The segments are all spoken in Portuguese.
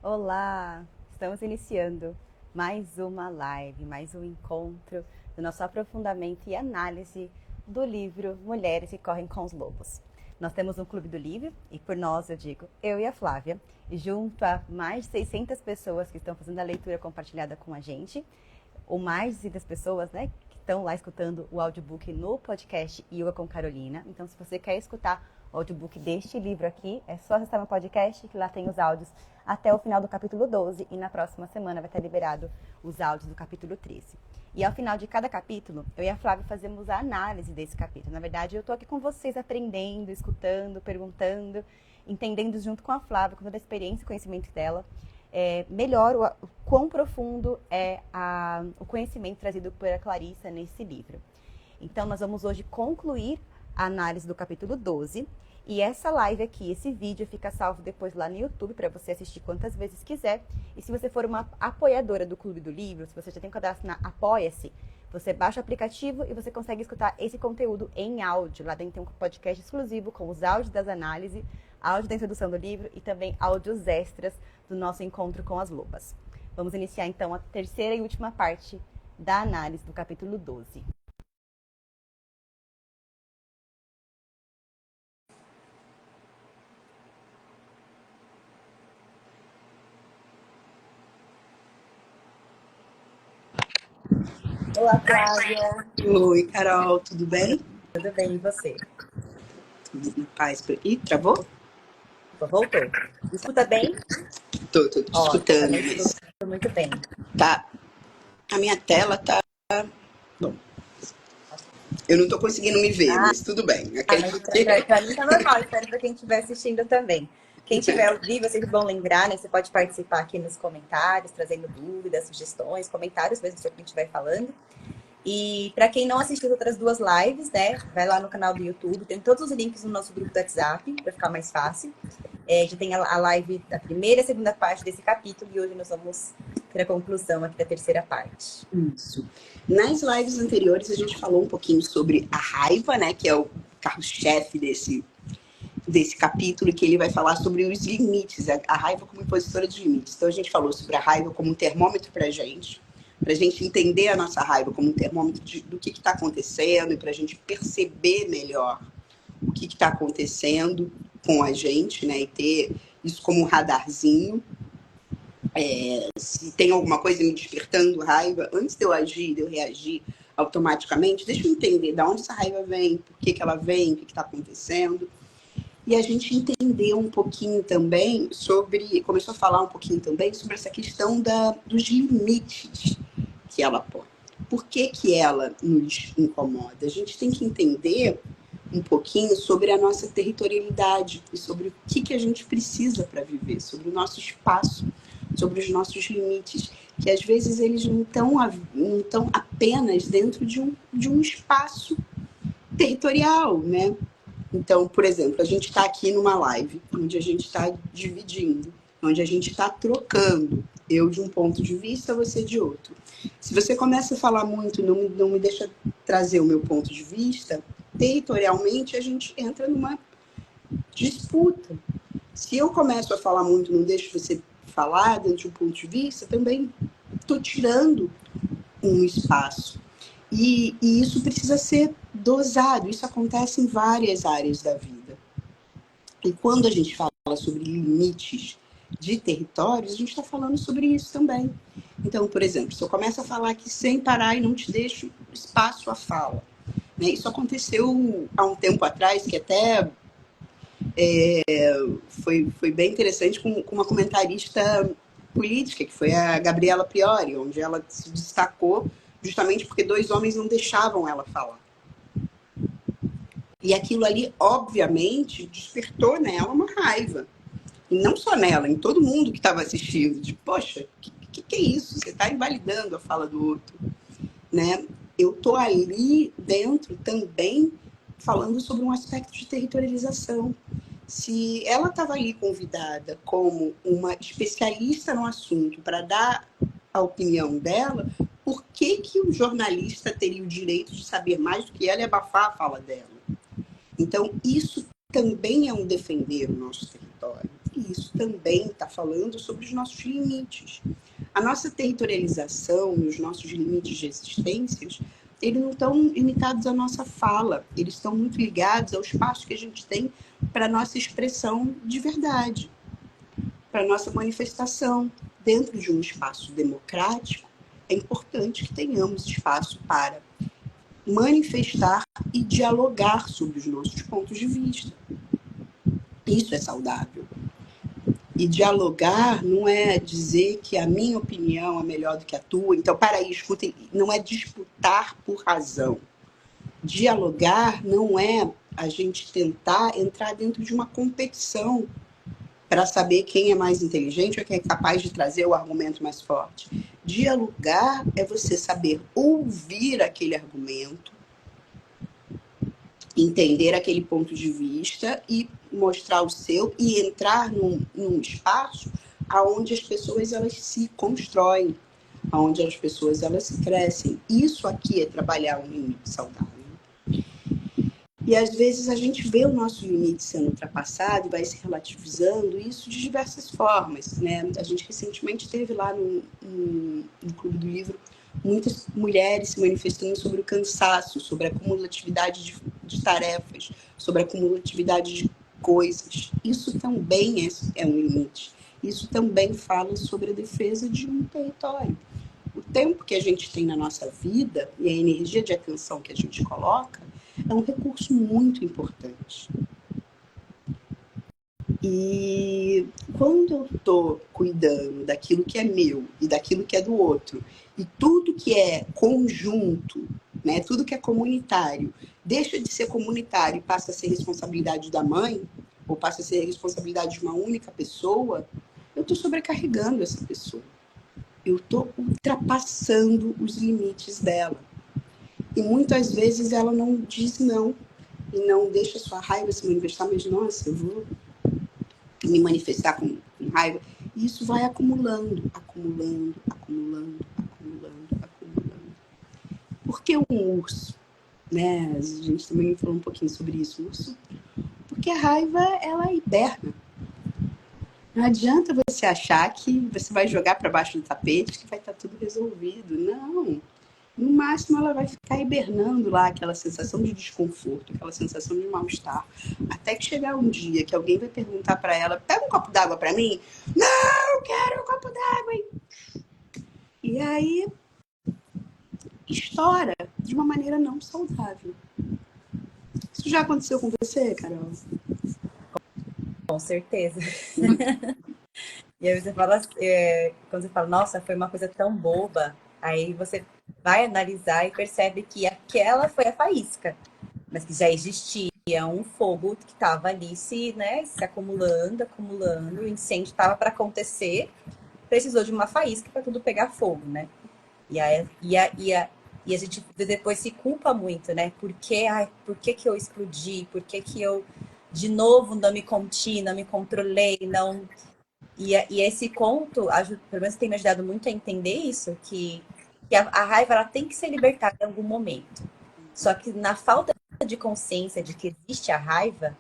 Olá! Estamos iniciando mais uma live, mais um encontro do nosso aprofundamento e análise do livro Mulheres que Correm com os Lobos. Nós temos um clube do livro e por nós eu digo eu e a Flávia, e junto a mais de 600 pessoas que estão fazendo a leitura compartilhada com a gente, ou mais de 600 pessoas, né, que estão lá escutando o audiobook no podcast Yoga com Carolina. Então, se você quer escutar o audiobook deste livro aqui, é só acessar meu podcast, que lá tem os áudios até o final do capítulo 12, e na próxima semana vai estar liberado os áudios do capítulo 13. E ao final de cada capítulo, eu e a Flávia fazemos a análise desse capítulo. Na verdade, eu estou aqui com vocês aprendendo, escutando, perguntando, entendendo junto com a Flávia, com toda a experiência e conhecimento dela, melhor o quão profundo é o conhecimento trazido por a Clarissa nesse livro. Então, nós vamos hoje concluir a análise do capítulo 12. E essa live aqui, esse vídeo, fica salvo depois lá no YouTube para você assistir quantas vezes quiser. E se você for uma apoiadora do Clube do Livro, se você já tem cadastro na Apoia-se, você baixa o aplicativo e você consegue escutar esse conteúdo em áudio. Lá dentro tem um podcast exclusivo com os áudios das análises, áudio da introdução do livro e também áudios extras do nosso encontro com as lobas. Vamos iniciar então a terceira e última parte da análise do capítulo 12. Olá, Flávia. Oi, Carol, tudo bem? Tudo bem, e você? Tudo na paz. Ih, travou? Voltou. Me escuta bem? Tô escutando, também mas escuto muito bem. tá. A minha tela tá. Bom, eu não tô conseguindo me ver, mas tudo bem. Pra mim tá normal, espero pra quem estiver assistindo também. Quem estiver ao vivo, é sempre bom lembrar, né? Você pode participar aqui nos comentários, trazendo dúvidas, sugestões, comentários mesmo sobre o que a gente estiver falando. E para quem não assistiu as outras duas lives, né? Vai lá no canal do YouTube, tem todos os links no nosso grupo do WhatsApp, para ficar mais fácil. Já tem a live da primeira e segunda parte desse capítulo, e hoje nós vamos ter a conclusão aqui da terceira parte. Isso. Nas lives anteriores, a gente falou um pouquinho sobre a raiva, né? Que é o carro-chefe desse capítulo, que ele vai falar sobre os limites, a raiva como impositora de limites. Então, a gente falou sobre a raiva como um termômetro para a gente entender a nossa raiva como um termômetro do que está acontecendo e para a gente perceber melhor o que está acontecendo com a gente, né? E ter isso como um radarzinho. Se tem alguma coisa me despertando raiva, antes de eu agir, de eu reagir automaticamente, deixa eu entender de onde essa raiva vem, por que ela vem, o que está acontecendo. E a gente entendeu um pouquinho também começou a falar um pouquinho também sobre essa questão dos limites que ela põe. Por que ela nos incomoda? A gente tem que entender um pouquinho sobre a nossa territorialidade e sobre o que a gente precisa para viver, sobre o nosso espaço, sobre os nossos limites, que às vezes eles não estão apenas dentro de um espaço territorial, né? Então, por exemplo, a gente está aqui numa live, onde a gente está dividindo, onde a gente está trocando, eu de um ponto de vista, você de outro. Se você começa a falar muito, não me deixa trazer o meu ponto de vista, territorialmente a gente entra numa disputa. Se eu começo a falar muito, não deixo você falar dentro de um ponto de vista, também estou tirando um espaço. E isso precisa ser dosado, isso acontece em várias áreas da vida. E quando a gente fala sobre limites de territórios, a gente está falando sobre isso também. Então, por exemplo, se eu começo a falar aqui sem parar e não te deixo espaço à fala, né? Isso aconteceu há um tempo atrás, que até foi bem interessante com uma comentarista política, que foi a Gabriela Priori, onde ela se destacou justamente porque dois homens não deixavam ela falar. E aquilo ali, obviamente, despertou nela uma raiva. E não só nela, em todo mundo que estava assistindo. De, poxa, que é isso? Você está invalidando a fala do outro. Né? Eu estou ali dentro também falando sobre um aspecto de territorialização. Se ela estava ali convidada como uma especialista no assunto para dar a opinião dela, por que o jornalista teria o direito de saber mais do que ela e abafar a fala dela? Então, isso também é um defender o nosso território. e isso também está falando sobre os nossos limites. A nossa territorialização e os nossos limites de existências, eles não estão limitados à nossa fala, eles estão muito ligados ao espaço que a gente tem para a nossa expressão de verdade, para a nossa manifestação. Dentro de um espaço democrático, é importante que tenhamos espaço para manifestar e dialogar sobre os nossos pontos de vista. Isso é saudável. E dialogar não é dizer que a minha opinião é melhor do que a tua. Então, para aí, escutem, não é disputar por razão. Dialogar não é a gente tentar entrar dentro de uma competição para saber quem é mais inteligente ou quem é capaz de trazer o argumento mais forte. Dialogar é você saber ouvir aquele argumento, entender aquele ponto de vista e mostrar o seu e entrar num espaço onde as pessoas elas se constroem, onde as pessoas elas crescem. Isso aqui é trabalhar um limite saudável. E às vezes a gente vê o nosso limite sendo ultrapassado e vai se relativizando, isso de diversas formas, né? A gente recentemente teve lá no Clube do Livro muitas mulheres se manifestando sobre o cansaço, sobre a cumulatividade de tarefas, sobre a cumulatividade de coisas. Isso também é um limite. Isso também fala sobre a defesa de um território. O tempo que a gente tem na nossa vida e a energia de atenção que a gente coloca é um recurso muito importante. E quando eu estou cuidando daquilo que é meu e daquilo que é do outro, e tudo que é conjunto, né, tudo que é comunitário, deixa de ser comunitário e passa a ser responsabilidade da mãe, ou passa a ser responsabilidade de uma única pessoa, eu estou sobrecarregando essa pessoa. Eu estou ultrapassando os limites dela. E muitas vezes ela não diz não, e não deixa a sua raiva se manifestar, mas nossa, eu vou me manifestar com raiva. E isso vai acumulando, acumulando, acumulando, acumulando, acumulando. Por que um urso? Né? A gente também falou um pouquinho sobre isso, urso. Porque a raiva, ela hiberna. Não adianta você achar que você vai jogar para baixo do tapete que vai estar tudo resolvido. Não. No máximo, ela vai ficar hibernando lá, aquela sensação de desconforto, aquela sensação de mal-estar. Até que chegar um dia que alguém vai perguntar para ela, pega um copo d'água para mim? Não, quero um copo d'água. E aí, estoura de uma maneira não saudável. Isso já aconteceu com você, Carol? Com certeza. E aí você fala, quando você fala, nossa, foi uma coisa tão boba, aí você vai analisar e percebe que aquela foi a faísca, mas que já existia um fogo que estava ali se acumulando, acumulando, o incêndio estava para acontecer, precisou de uma faísca para tudo pegar fogo, né? E a gente depois se culpa muito, né? Por que eu explodi? Por que eu, de novo, não me conti, não me controlei, não... E esse conto, pelo menos tem me ajudado muito a entender isso, que a raiva ela tem que ser libertada em algum momento. Só que na falta de consciência de que existe a raiva,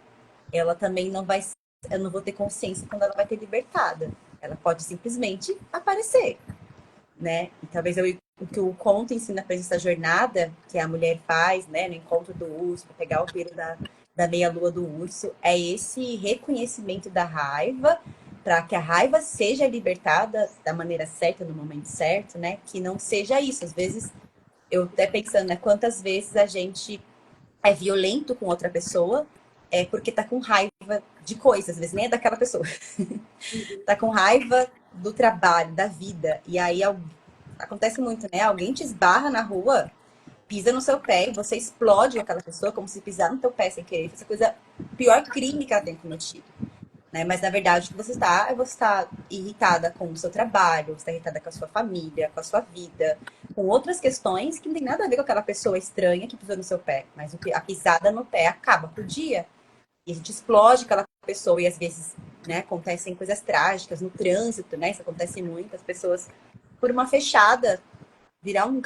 ela também não vai... Eu não vou ter consciência quando ela vai ter libertada. Ela pode simplesmente aparecer, né? E talvez o que o conto ensina para essa jornada que a mulher faz, né, no encontro do urso, para pegar o pelo da meia-lua do urso, é esse reconhecimento da raiva, para que a raiva seja libertada da maneira certa, no momento certo, né? Que não seja isso. Às vezes, eu até pensando, né, quantas vezes a gente é violento com outra pessoa porque tá com raiva de coisas, às vezes nem é daquela pessoa. Tá com raiva do trabalho, da vida. E aí acontece muito, né? Alguém te esbarra na rua, pisa no seu pé e você explode aquela pessoa como se pisar no teu pé sem querer. Essa coisa, o pior crime que ela tem cometido. Né? Mas na verdade o que você está irritada com o seu trabalho, você está irritada com a sua família, com a sua vida, com outras questões que não tem nada a ver com aquela pessoa estranha que pisou no seu pé. Mas a pisada no pé acaba por dia. E a gente explode aquela pessoa e às vezes, né, acontecem coisas trágicas no trânsito, né? Isso acontece muito, as pessoas por uma fechada virar uma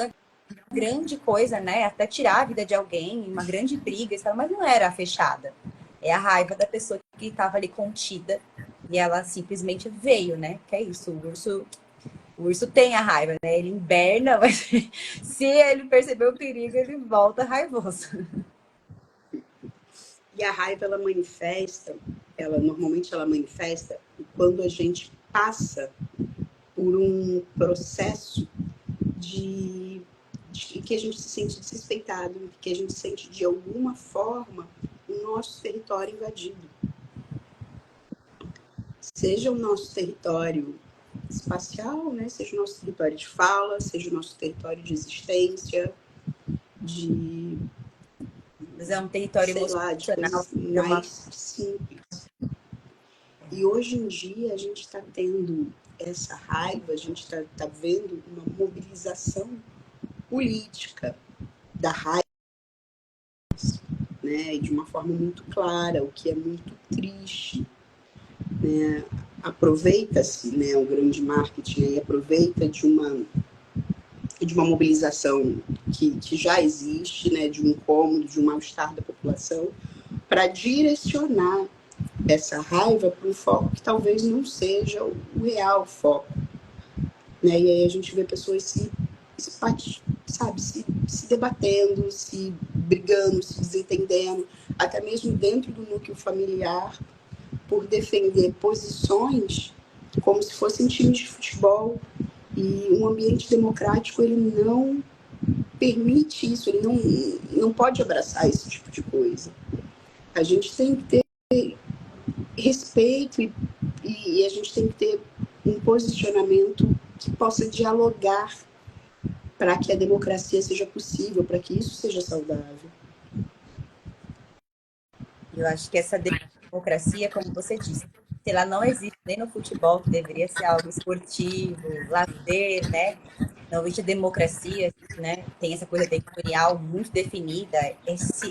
grande coisa, né? Até tirar a vida de alguém, uma grande briga, mas não era a fechada. É a raiva da pessoa que estava ali contida E ela simplesmente veio, né? Que é isso, o urso tem a raiva, né? Ele inverna, mas se ele perceber o perigo, ele volta raivoso. E a raiva, normalmente ela manifesta quando a gente passa por um processo de que a gente se sente desrespeitado, que a gente sente de alguma forma o nosso território invadido. Seja o nosso território espacial, né? Seja o nosso território de fala, seja o nosso território de existência, de, Mas é um território sei lá, de emocional. coisas mais simples. E hoje em dia a gente está tendo essa raiva, a gente está vendo uma mobilização política da raiva, né? E de uma forma muito clara, o que é muito triste, né? Aproveita-se, né, o grande marketing aí aproveita de uma mobilização que já existe, né, de um incômodo, de um mal-estar da população, para direcionar essa raiva para um foco que talvez não seja o real foco. Né? E aí a gente vê pessoas se debatendo, se brigando, se desentendendo, até mesmo dentro do núcleo familiar, por defender posições como se fossem times de futebol. E um ambiente democrático, ele não permite isso, ele não pode abraçar esse tipo de coisa. A gente tem que ter respeito e a gente tem que ter um posicionamento que possa dialogar para que a democracia seja possível, para que isso seja saudável. Eu acho que essa democracia, como você disse, se ela não existe nem no futebol, que deveria ser algo esportivo, lazer, né? Não existe democracia, né? Tem essa coisa territorial muito definida.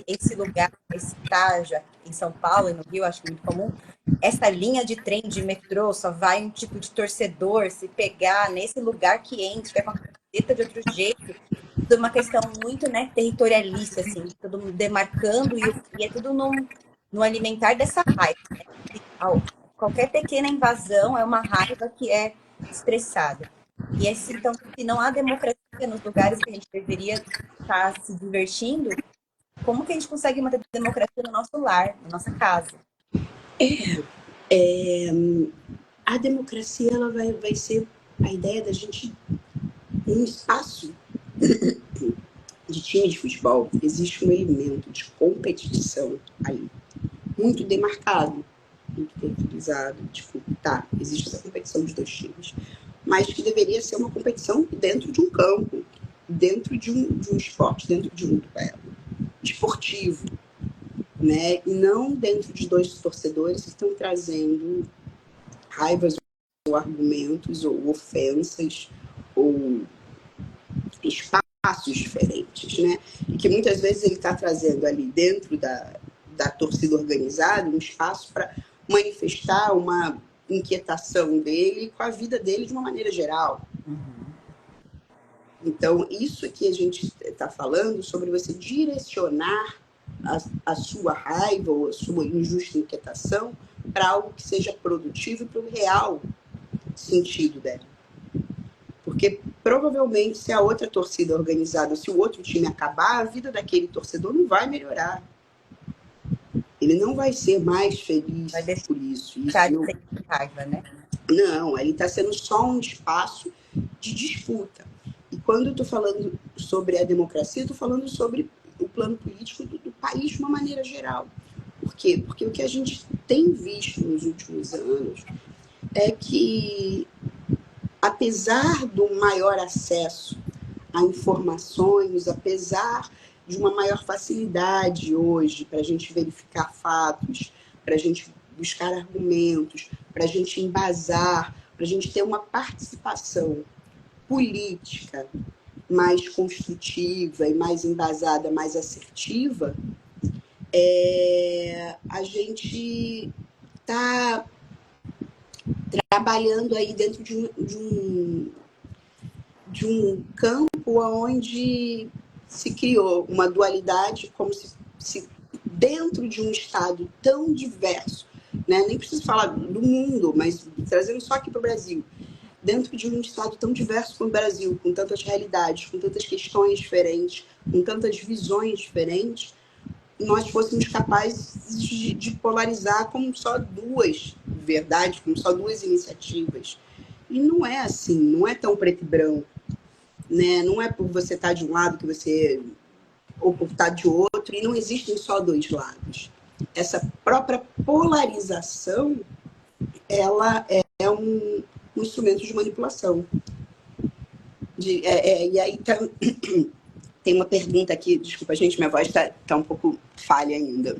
Esse lugar, esse estágio em São Paulo e no Rio, acho que é muito comum. Essa linha de trem, de metrô, só vai um tipo de torcedor se pegar nesse lugar que entra, que é com a camiseta de outro jeito. Tudo uma questão muito, né, territorialista, assim, todo mundo demarcando e é tudo no alimentar dessa raiva. Né? Qualquer pequena invasão é uma raiva que é expressada. E esse, então, se não há democracia nos lugares que a gente deveria estar se divertindo, como que a gente consegue manter democracia no nosso lar, na nossa casa? A democracia ela vai ser a ideia da gente, num espaço de time de futebol, existe um elemento de competição ali, muito demarcado, muito territorializado. Tipo, tá, existe essa competição dos dois times, mas que deveria ser uma competição dentro de um campo, dentro de um esporte, dentro de um duelo esportivo, né? E não dentro de dois torcedores que estão trazendo raivas ou argumentos ou ofensas ou espaços diferentes, né? E que muitas vezes ele está trazendo ali dentro da torcida organizada um espaço para manifestar uma inquietação dele com a vida dele de uma maneira geral. Então, isso que a gente está falando sobre você direcionar a sua raiva ou a sua injusta inquietação para algo que seja produtivo e para o real sentido dela. Porque provavelmente se a outra torcida organizada, se o outro time acabar, a vida daquele torcedor não vai melhorar. Ele não vai ser mais feliz por isso. Deixar de ter raiva, né? Não, ele está sendo só um espaço de disputa. E quando eu estou falando sobre a democracia, eu estou falando sobre o plano político do país de uma maneira geral. Por quê? Porque o que a gente tem visto nos últimos anos é que, apesar do maior acesso a informações, apesar de uma maior facilidade hoje para a gente verificar fatos, para a gente buscar argumentos, para a gente embasar, para a gente ter uma participação política mais construtiva e mais embasada, mais assertiva, a gente está trabalhando aí dentro de um campo onde se criou uma dualidade, como se dentro de um Estado tão diverso, né? Nem preciso falar do mundo, mas trazendo só aqui para o Brasil, dentro de um estado tão diverso como o Brasil, com tantas realidades, com tantas questões diferentes, com tantas visões diferentes, nós fôssemos capazes de polarizar como só duas verdades, como só duas iniciativas. E não é assim, não é tão preto e branco, né? Não é por você estar de um lado que você ou por estar de outro, e não existem só dois lados. Essa própria polarização, ela é um instrumento de manipulação. E aí tem uma pergunta aqui, desculpa, gente, minha voz está um pouco falha ainda.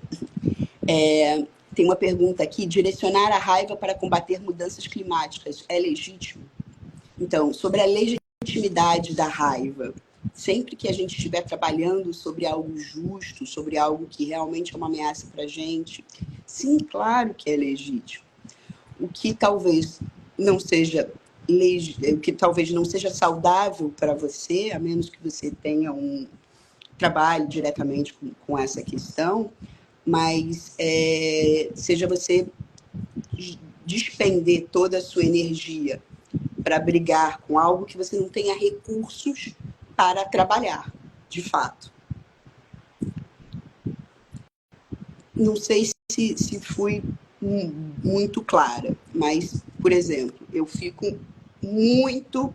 Tem uma pergunta aqui: direcionar a raiva para combater mudanças climáticas é legítimo? Então, sobre a legitimidade da raiva, sempre que a gente estiver trabalhando sobre algo justo, sobre algo que realmente é uma ameaça para a gente, sim, claro que é legítimo. O que talvez não seja saudável para você, a menos que você tenha um trabalho diretamente com essa questão, mas seja você despender toda a sua energia para brigar com algo que você não tenha recursos para trabalhar, de fato. Não sei se fui muito clara, mas, por exemplo, eu fico muito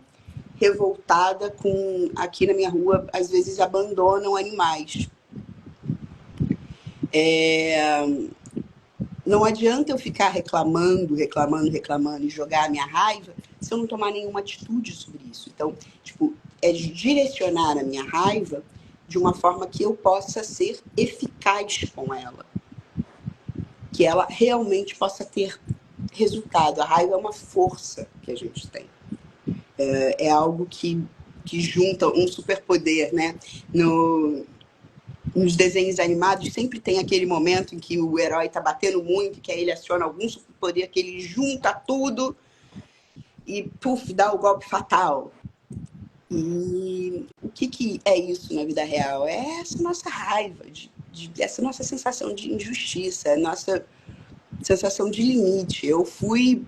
revoltada com, aqui na minha rua, às vezes abandonam animais. Não adianta eu ficar reclamando e jogar a minha raiva se eu não tomar nenhuma atitude sobre isso. Então, é direcionar a minha raiva de uma forma que eu possa ser eficaz com ela. Que ela realmente possa ter resultado. A raiva é uma força que a gente tem. É algo que junta um superpoder, né? Nos desenhos animados sempre tem aquele momento em que o herói tá batendo muito, que aí ele aciona algum superpoder, que ele junta tudo e, puf, dá o golpe fatal. E o que é isso na vida real? É essa nossa raiva, essa nossa sensação de injustiça, nossa sensação de limite. Eu fui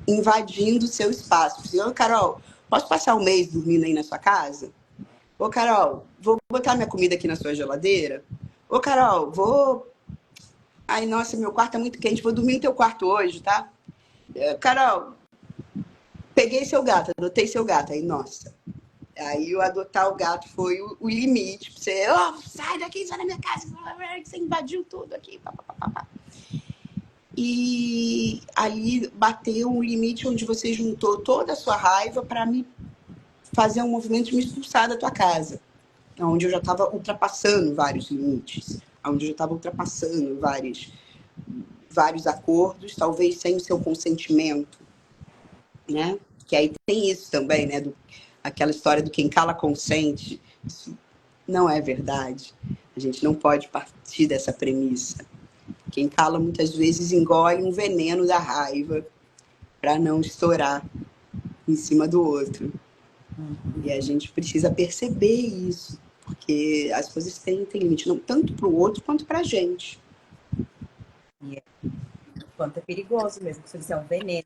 invadindo o seu espaço. Falei, ô, Carol, posso passar um mês dormindo aí na sua casa? Ô, Carol, vou botar minha comida aqui na sua geladeira? Ô, Carol, vou... Ai, nossa, meu quarto é muito quente, vou dormir no teu quarto hoje, tá? Carol, peguei seu gato, adotei seu gato. Aí, nossa. Aí, o adotar o gato foi o limite. Você, sai daqui, sai da minha casa, você invadiu tudo aqui. Pá. E ali bateu um limite onde você juntou toda a sua raiva para me fazer um movimento de me expulsar da tua casa. Onde eu já estava ultrapassando vários limites, onde eu já estava ultrapassando vários acordos, talvez sem o seu consentimento, né? Que aí tem isso também, né? Aquela história do quem cala consente. Isso não é verdade. A gente não pode partir dessa premissa. Quem cala muitas vezes engole um veneno da raiva para não estourar em cima do outro. E a gente precisa perceber isso, porque as coisas têm limite, não tanto para o outro quanto para a gente. Quanto é perigoso mesmo, se isso é um veneno.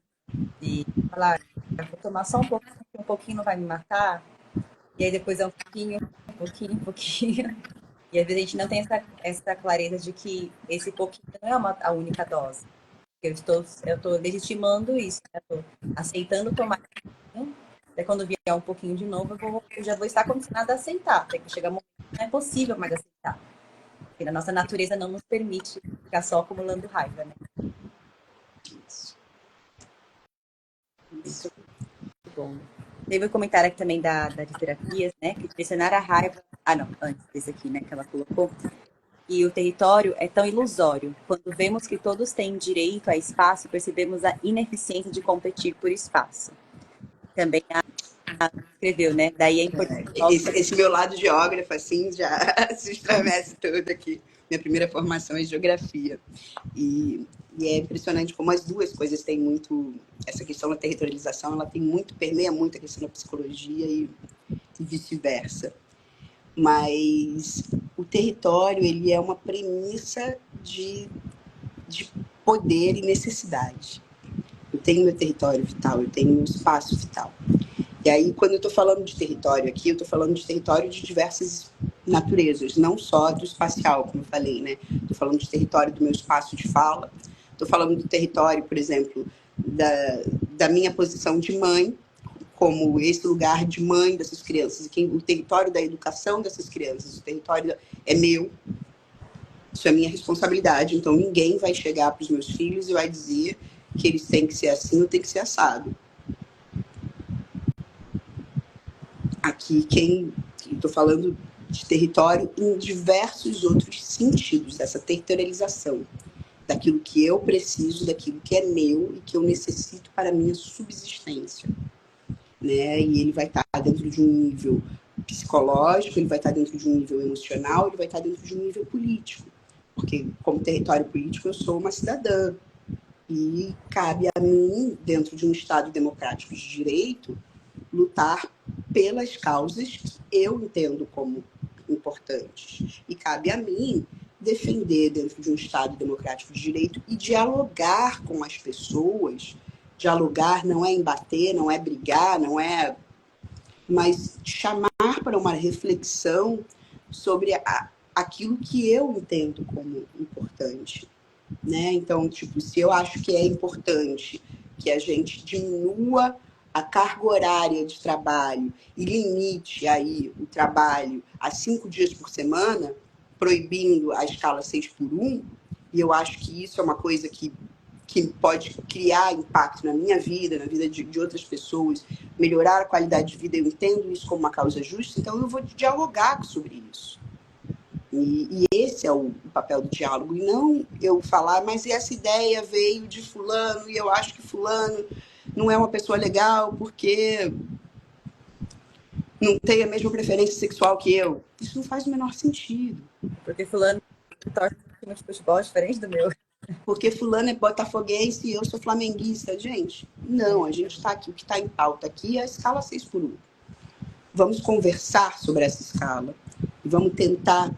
E falar, vou tomar só um pouquinho não vai me matar. E aí depois é um pouquinho. E às vezes a gente não tem essa clareza de que esse pouquinho não é a única dose. Eu estou legitimando isso, né? Estou aceitando tomar. Até quando vier um pouquinho de novo, eu já vou estar condicionada a aceitar. Até que chegar um momento que não é possível mais aceitar. Porque a nossa natureza não nos permite ficar só acumulando raiva, né? Isso. Muito bom. Teve um comentário aqui também das terapias, né? Que direcionar a raiva. Ah, não, antes desse aqui, né? Que ela colocou. E o território é tão ilusório. Quando vemos que todos têm direito a espaço, percebemos a ineficiência de competir por espaço. Também escreveu, né? Daí é importante. Esse meu lado geógrafo, assim, já se estremece todo aqui. Minha primeira formação é geografia. E é impressionante como as duas coisas têm muito... Essa questão da territorialização, ela permeia muito a questão da psicologia e vice-versa. Mas o território, ele é uma premissa de poder e necessidade. Eu tenho meu território vital, eu tenho meu espaço vital. E aí, quando eu estou falando de território aqui, eu estou falando de território de diversas naturezas, não só do espacial, como eu falei, né? Estou falando de território do meu espaço de fala, estou falando do território, por exemplo, da minha posição de mãe, como esse lugar de mãe dessas crianças, o território da educação dessas crianças, o território é meu, isso é minha responsabilidade, então ninguém vai chegar para os meus filhos e vai dizer que eles têm que ser assim ou têm que ser assado. Aqui, estou falando de território em diversos outros sentidos, dessa territorialização, daquilo que eu preciso, daquilo que é meu e que eu necessito para a minha subsistência. Né? E ele vai estar dentro de um nível psicológico, ele vai estar dentro de um nível emocional, ele vai estar dentro de um nível político. Porque, como território político, eu sou uma cidadã. E cabe a mim, dentro de um Estado democrático de direito, lutar pelas causas que eu entendo como importantes. E cabe a mim defender, dentro de um Estado democrático de direito, e dialogar com as pessoas. Dialogar não é embater, não é brigar, não é... mas chamar para uma reflexão sobre aquilo que eu entendo como importante. Né? Então, tipo, se eu acho que é importante que a gente diminua a carga horária de trabalho e limite aí o trabalho a 5 dias por semana, proibindo a escala 6x1, e eu acho que isso é uma coisa que pode criar impacto na minha vida, na vida de outras pessoas, melhorar a qualidade de vida, eu entendo isso como uma causa justa, então eu vou dialogar sobre isso. E esse é o papel do diálogo, e não eu falar, mas essa ideia veio de fulano, e eu acho que fulano não é uma pessoa legal porque não tem a mesma preferência sexual que eu. Isso não faz o menor sentido. Porque fulano torce um tipo de futebol diferente do meu. Porque fulano é botafoguense e eu sou flamenguista. Gente, não, a gente está aqui, o que está em pauta aqui é a escala 6x1. Vamos conversar sobre essa escala e vamos tentar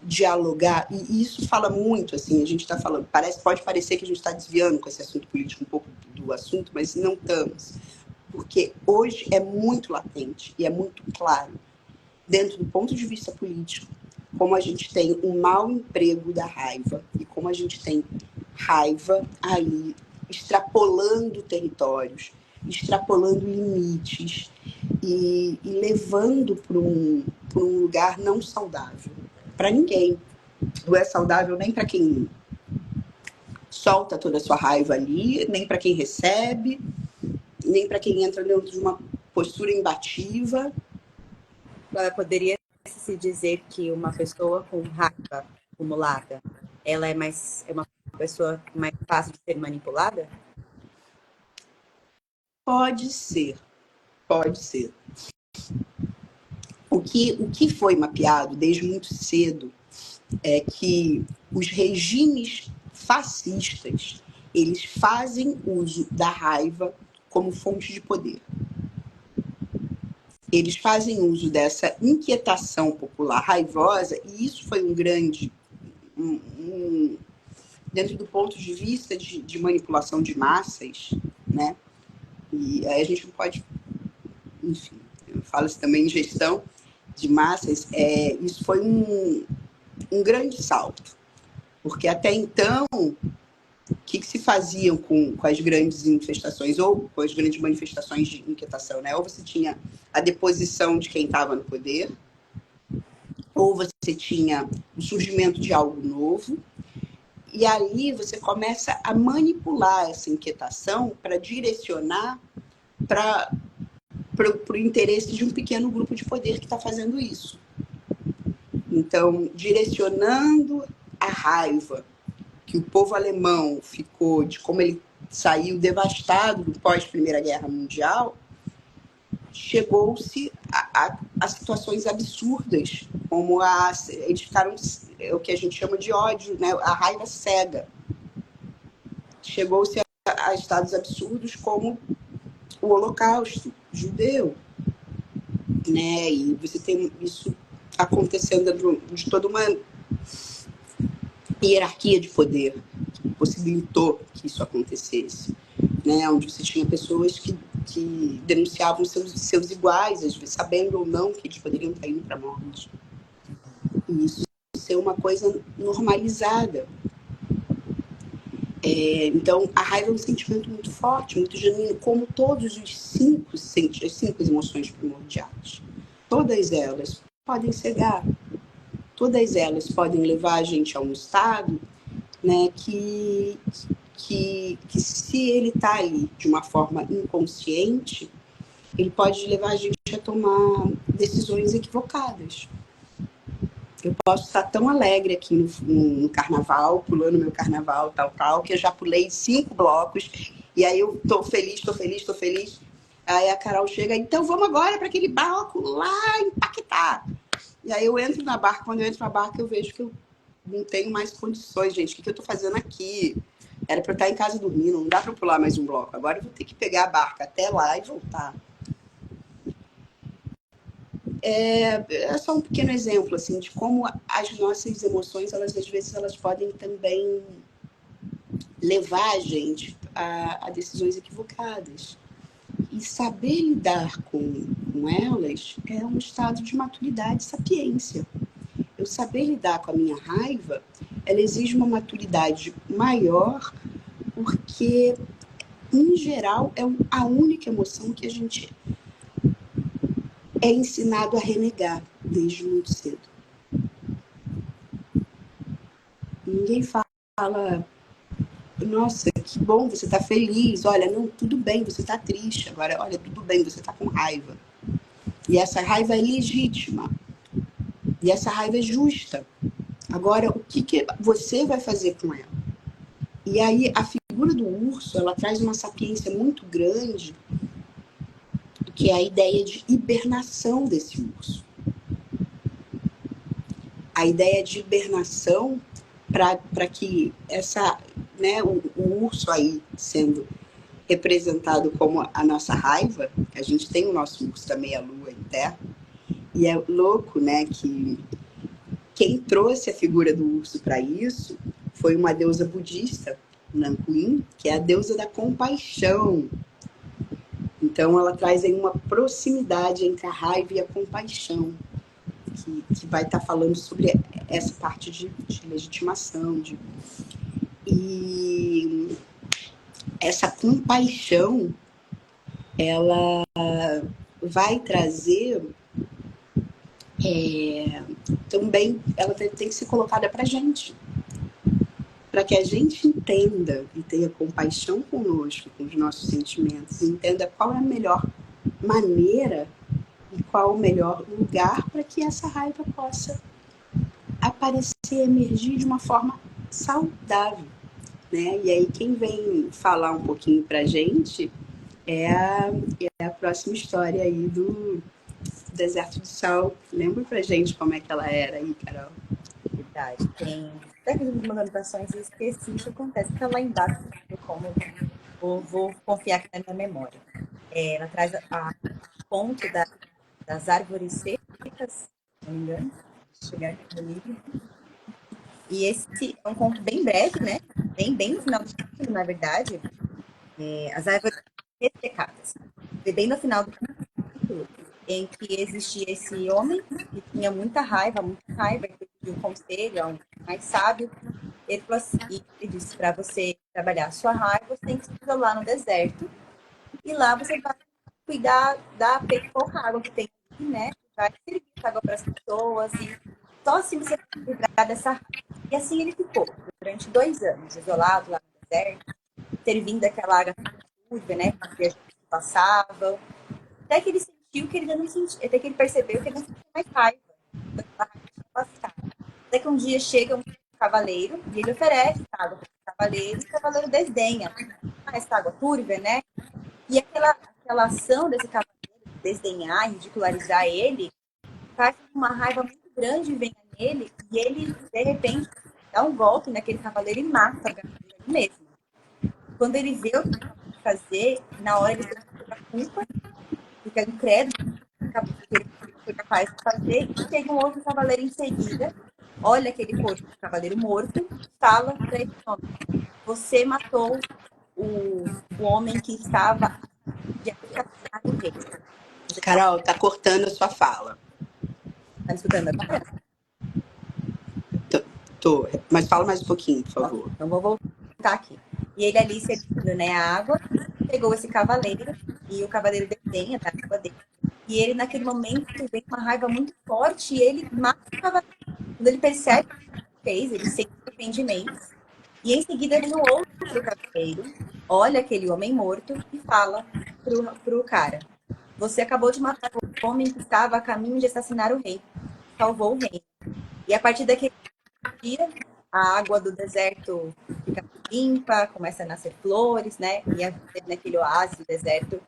dialogar, e isso fala muito, assim, a gente está falando, pode parecer que a gente está desviando com esse assunto político um pouco do assunto, mas não estamos, porque hoje é muito latente e é muito claro, dentro do ponto de vista político, como a gente tem um mau emprego da raiva e como a gente tem raiva aí extrapolando territórios, extrapolando limites e levando para um lugar não saudável. Para ninguém. Não é saudável nem para quem solta toda a sua raiva ali, nem para quem recebe, nem para quem entra dentro de uma postura imbativa. Poderia se dizer que uma pessoa com raiva acumulada, ela é uma pessoa mais fácil de ser manipulada? Pode ser, pode ser. O que foi mapeado desde muito cedo é que os regimes fascistas, eles fazem uso da raiva como fonte de poder. Eles fazem uso dessa inquietação popular raivosa, e isso foi um grande... dentro do ponto de vista de manipulação de massas, né? E aí a gente não pode... Enfim, fala-se também em gestão de massas, isso foi um grande salto, porque até então, o que se faziam com as grandes manifestações, ou com as grandes manifestações de inquietação, né? Ou você tinha a deposição de quem estava no poder, ou você tinha o surgimento de algo novo, e aí você começa a manipular essa inquietação para direcionar para o interesse de um pequeno grupo de poder que está fazendo isso. Então, direcionando a raiva que o povo alemão ficou, de como ele saiu devastado do pós-Primeira Guerra Mundial, chegou-se a situações absurdas, como eles ficaram, o que a gente chama de ódio, né? A raiva cega. Chegou-se a estados absurdos como o Holocausto judeu, né? E você tem isso acontecendo dentro de toda uma hierarquia de poder. possibilitou que isso acontecesse, né? Onde você tinha pessoas que denunciavam seus iguais, às vezes sabendo ou não que eles poderiam estar indo para a morte. E isso ser uma coisa normalizada. Então, a raiva é um sentimento muito forte, muito genuíno, como todos as 5 emoções primordiais. Todas elas podem cegar, todas elas podem levar a gente a um estado, né, que se ele está ali de uma forma inconsciente, ele pode levar a gente a tomar decisões equivocadas. Eu posso estar tão alegre aqui no carnaval, pulando meu carnaval, tal, que eu já pulei 5 blocos, e aí eu tô feliz. Aí a Carol chega, então vamos agora para aquele bloco lá impactar. E aí eu entro na barca, quando eu entro na barca eu vejo que eu não tenho mais condições, gente. O que eu tô fazendo aqui? Era para eu estar em casa dormindo, não dá para pular mais um bloco. Agora eu vou ter que pegar a barca até lá e voltar. É só um pequeno exemplo assim de como as nossas emoções, elas às vezes elas podem também levar a gente a decisões equivocadas. E saber lidar com elas é um estado de maturidade e sapiência. Eu saber lidar com a minha raiva, ela exige uma maturidade maior, porque, em geral, é a única emoção que a gente é ensinado a renegar desde muito cedo. Ninguém fala, nossa, que bom, você está feliz, olha, não, tudo bem, você está triste, agora, olha, tudo bem, você está com raiva. E essa raiva é legítima, e essa raiva é justa. Agora, o que você vai fazer com ela? E aí, a figura do urso, ela traz uma sapiência muito grande, que é a ideia de hibernação desse urso. A ideia de hibernação para que essa, né, o urso aí sendo representado como a nossa raiva, a gente tem o nosso urso da meia-lua interno, e é louco, né, que quem trouxe a figura do urso para isso foi uma deusa budista, Nankuin, que é a deusa da compaixão. Então ela traz aí uma proximidade entre a raiva e a compaixão, que vai estar falando sobre essa parte de legitimação. E essa compaixão, ela vai trazer também, ela tem que ser colocada para a gente, para que a gente entenda e tenha compaixão conosco, com os nossos sentimentos, e entenda qual é a melhor maneira e qual o melhor lugar para que essa raiva possa aparecer, emergir de uma forma saudável, né? E aí quem vem falar um pouquinho para a gente é a próxima história aí do Deserto do Sal. Lembra pra gente como é que ela era aí, Carol? Verdade. Tem. Até fiz algumas anotações e esqueci, isso acontece. Tá lá embaixo do cômodo. Vou confiar aqui na minha memória. Ela traz a ponto das árvores secas, se não me engano. Deixa eu pegar aqui no livro. E esse é um conto bem breve, né? Bem no final do livro, na verdade. As árvores ressecadas. E bem no final do capítulo, em que existia esse homem que tinha muita raiva, ele pediu um conselho a um mais sábio. Ele falou assim, e ele disse, para você trabalhar a sua raiva, você tem que se isolar no deserto, e lá você vai cuidar da pouca água que tem aqui, né? Vai servir água para as pessoas, e só assim você vai se livrar dessa raiva. E assim ele ficou, durante 2 anos, isolado lá no deserto, servindo aquela água turva, né? Porque a gente passava, até que ele sentiu que ele não sentia, até que ele percebeu que ele não sentia mais raiva, daquela raiva tinha passado. Até que um dia chega um cavaleiro e ele oferece água para o cavaleiro, e o cavaleiro desdenha. Ah, essa água turva, né? E aquela ação desse cavaleiro, desdenhar, ridicularizar ele, faz com que uma raiva muito grande venha nele, e ele, de repente, dá um golpe naquele cavaleiro e mata o cavaleiro mesmo. Quando ele vê o que ele pode fazer, na hora ele se a culpa, fica incrédulo que ele foi capaz de fazer, e chega um outro cavaleiro em seguida, olha aquele corpo do cavaleiro morto, fala para esse homem, você matou o homem que estava de assassinar o rei. Você Carol, tá cortando a sua fala. tá me escutando agora? Tô. Mas fala mais um pouquinho, por Ok, favor. então vou voltar aqui. E ele ali servindo, né, a água, pegou esse cavaleiro e o cavaleiro desenha da água dele. E ele, naquele momento, vem com uma raiva muito forte e ele mata o cavaleiro. Quando ele percebe o que fez, ele sente arrependimento. E em seguida vem o outro cavaleiro, olha aquele homem morto e fala pro cara: Você acabou de matar o homem que estava a caminho de assassinar o rei. Salvou o rei. E a partir daquele dia, a água do deserto fica limpa, começa a nascer flores, né? E a vida naquele oásis do deserto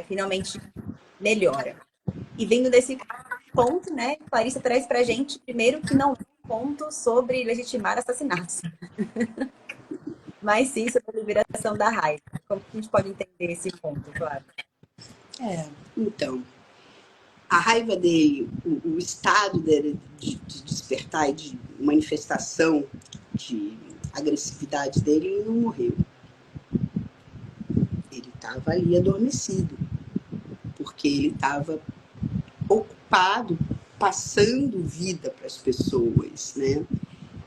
finalmente melhora. E vendo desse ponto, né, Clarissa traz pra gente, primeiro, que não é um ponto sobre legitimar assassinatos, mas sim sobre a liberação da raiva. Como a gente pode entender esse ponto, claro? Então, a raiva dele, o estado dele de despertar e de manifestação de agressividade dele, ele não morreu. Ele estava ali adormecido, porque ele estava ocupado passando vida para as pessoas, né?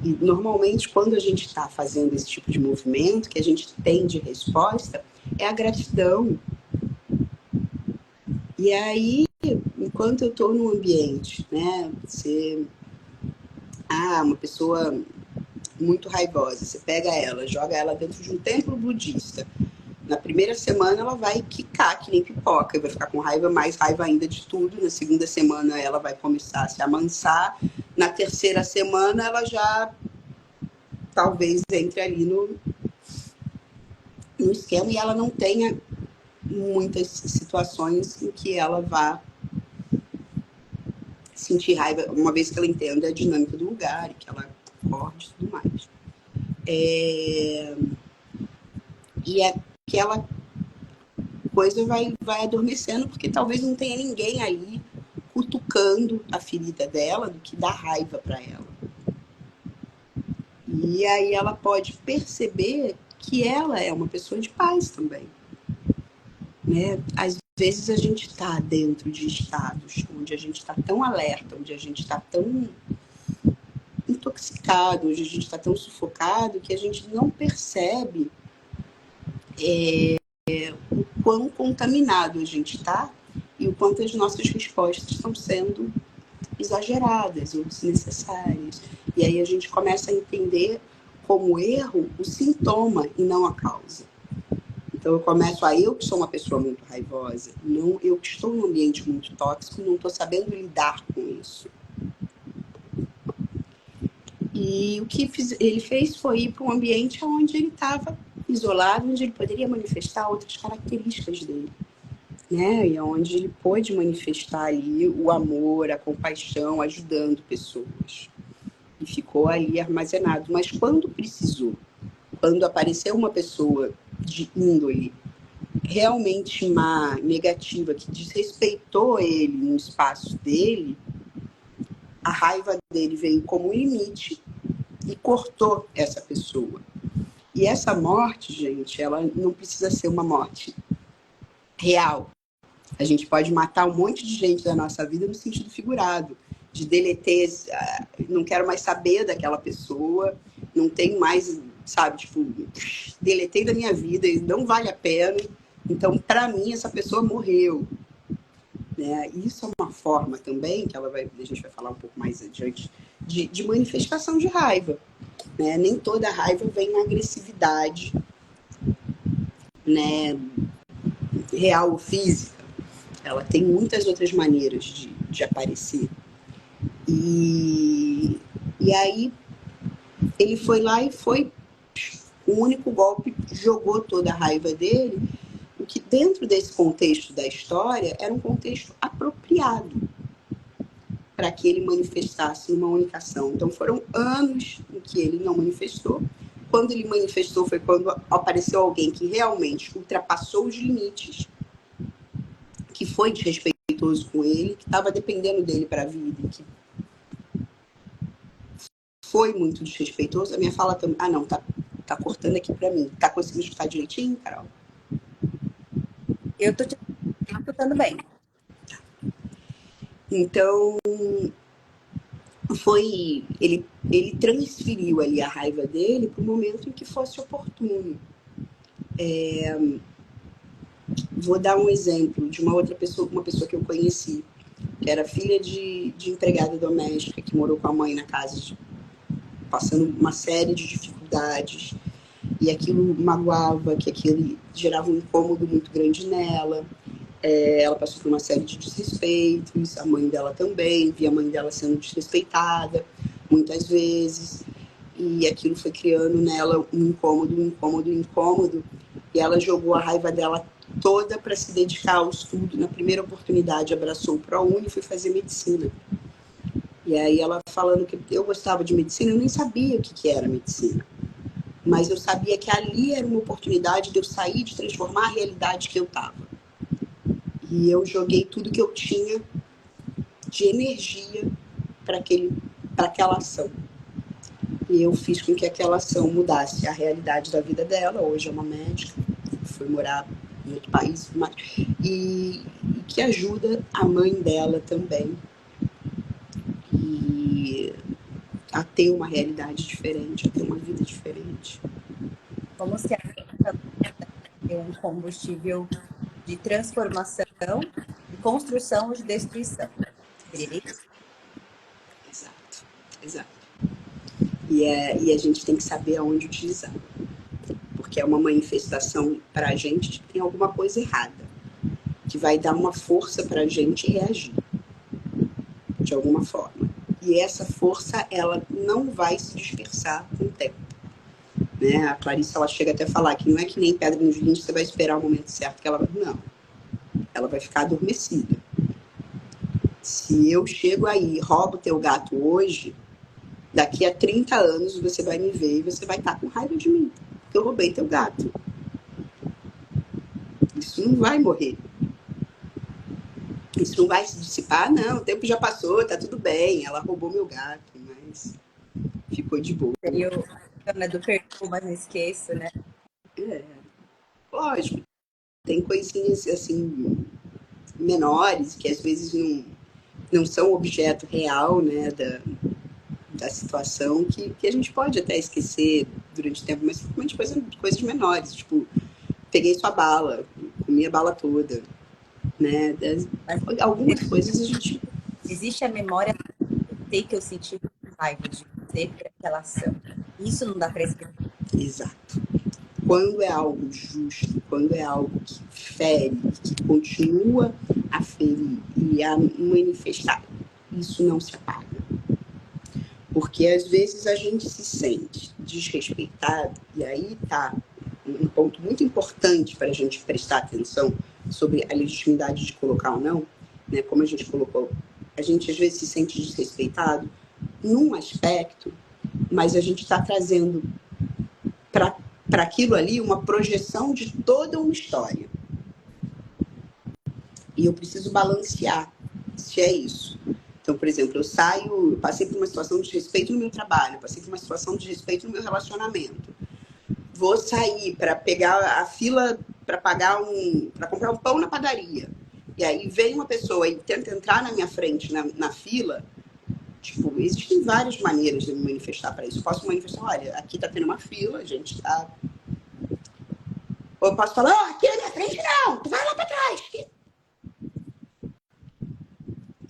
E normalmente quando a gente está fazendo esse tipo de movimento, que a gente tem de resposta, é a gratidão. E aí, enquanto eu estou no ambiente, né? Uma pessoa muito raivosa, você pega ela, joga ela dentro de um templo budista. Na primeira semana ela vai quicar que nem pipoca e vai ficar com raiva, mais raiva ainda de tudo. Na segunda semana ela vai começar a se amansar. Na terceira semana ela já talvez entre ali no esquema e ela não tenha muitas situações em que ela vá sentir raiva, uma vez que ela entenda a dinâmica do lugar e que ela acorde e tudo mais. E aquela coisa vai adormecendo, porque talvez não tenha ninguém ali cutucando a ferida dela do que dá raiva para ela. E aí ela pode perceber que ela é uma pessoa de paz também. Né? Às vezes a gente está dentro de estados onde a gente está tão alerta, onde a gente está tão intoxicado, onde a gente está tão sufocado, que a gente não percebe o quão contaminado a gente está e o quanto as nossas respostas estão sendo exageradas ou desnecessárias. E aí a gente começa a entender como erro o sintoma e não a causa. Então eu começo eu que sou uma pessoa muito raivosa, não eu que estou num ambiente muito tóxico, não estou sabendo lidar com isso. E o que ele fez foi ir para um ambiente onde ele estava isolado, onde ele poderia manifestar outras características dele, né? E onde ele pôde manifestar ali o amor, a compaixão, ajudando pessoas. E ficou ali armazenado. Mas quando precisou, quando apareceu uma pessoa de índole realmente má, negativa, que desrespeitou ele no espaço dele, a raiva dele veio como limite e cortou essa pessoa. E essa morte, gente, ela não precisa ser uma morte real. A gente pode matar um monte de gente da nossa vida no sentido figurado, de deleter, não quero mais saber daquela pessoa, não tenho mais, sabe, tipo, deletei da minha vida, não vale a pena. Então, para mim, essa pessoa morreu. Né? Isso é uma forma também, que a gente vai falar um pouco mais adiante, de manifestação de raiva. Né? Nem toda raiva vem na agressividade, né, real ou física. Ela tem muitas outras maneiras de aparecer. E aí ele foi lá e foi o único golpe, jogou toda a raiva dele, o que dentro desse contexto da história era um contexto apropriado para que ele manifestasse numa única ação. Então foram anos em que ele não manifestou. Quando ele manifestou foi quando apareceu alguém que realmente ultrapassou os limites, que foi desrespeitoso com ele, que estava dependendo dele para a vida, que foi muito desrespeitoso. A minha fala também... não, tá tá cortando aqui para mim. Tá conseguindo escutar direitinho, Carol? Eu tô te escutando bem. Então, ele transferiu ali a raiva dele para o momento em que fosse oportuno. Vou dar um exemplo de uma pessoa que eu conheci, que era filha de empregada doméstica, que morou com a mãe na casa, passando uma série de dificuldades, e aquilo magoava, que aquilo gerava um incômodo muito grande nela. Ela passou por uma série de desrespeitos, a mãe dela também, via a mãe dela sendo desrespeitada muitas vezes, e aquilo foi criando nela um incômodo, e ela jogou a raiva dela toda para se dedicar ao estudo. Na primeira oportunidade, abraçou o ProUni e foi fazer medicina. E aí ela falando que eu gostava de medicina, eu nem sabia o que era medicina, mas eu sabia que ali era uma oportunidade de eu sair, de transformar a realidade que eu estava. E eu joguei tudo que eu tinha de energia para aquela ação. E eu fiz com que aquela ação mudasse a realidade da vida dela. Hoje é uma médica, foi morar em outro país, e que ajuda a mãe dela também e a ter uma realidade diferente, a ter uma vida diferente. Como se a é um combustível de transformação, de construção ou de destruição. Seria isso? Exato, exato. E a gente tem que saber aonde utilizar, porque é uma manifestação para a gente de que tem alguma coisa errada, que vai dar uma força para a gente reagir de alguma forma. E essa força, ela não vai se dispersar com o tempo. Né? A Clarice, ela chega até a falar que não é que nem pedra no gelim, você vai esperar o momento certo que ela vai... Não, ela vai ficar adormecida. Se eu chego aí e roubo teu gato hoje, daqui a 30 anos você vai me ver e você vai estar com raiva de mim, porque eu roubei teu gato. Isso não vai morrer. Isso não vai se dissipar, não. O tempo já passou, tá tudo bem. Ela roubou meu gato, mas ficou de boa. Seria o do perdoo, mas não esqueço, né? Lógico, tem coisinhas assim menores que às vezes não são objeto real, né, da situação, que a gente pode até esquecer durante o tempo, mas principalmente coisas menores, tipo, peguei sua bala, comi a bala toda, né? Mas Algumas coisas a gente... existe a memória, eu sei que eu senti raiva de você por aquela ação. Isso não dá para esquecer. Exato. Quando é algo justo, quando é algo que fere, que continua a ferir e a manifestar, isso não se apaga. Porque às vezes a gente se sente desrespeitado, e aí tá um ponto muito importante para a gente prestar atenção sobre a legitimidade de colocar ou não, né? Como a gente colocou, a gente às vezes se sente desrespeitado num aspecto, mas a gente está trazendo para aquilo ali uma projeção de toda uma história. E eu preciso balancear se é isso. Então, por exemplo, eu passei por uma situação de desrespeito no meu trabalho, passei por uma situação de desrespeito no meu relacionamento. Vou sair para pegar a fila para comprar um pão na padaria. E aí vem uma pessoa e tenta entrar na minha frente na fila. Tipo, existem várias maneiras de me manifestar para isso. Eu posso manifestar, olha, aqui está tendo uma fila, a gente está... Ou eu posso falar, aqui na minha frente não, tu vai lá para trás.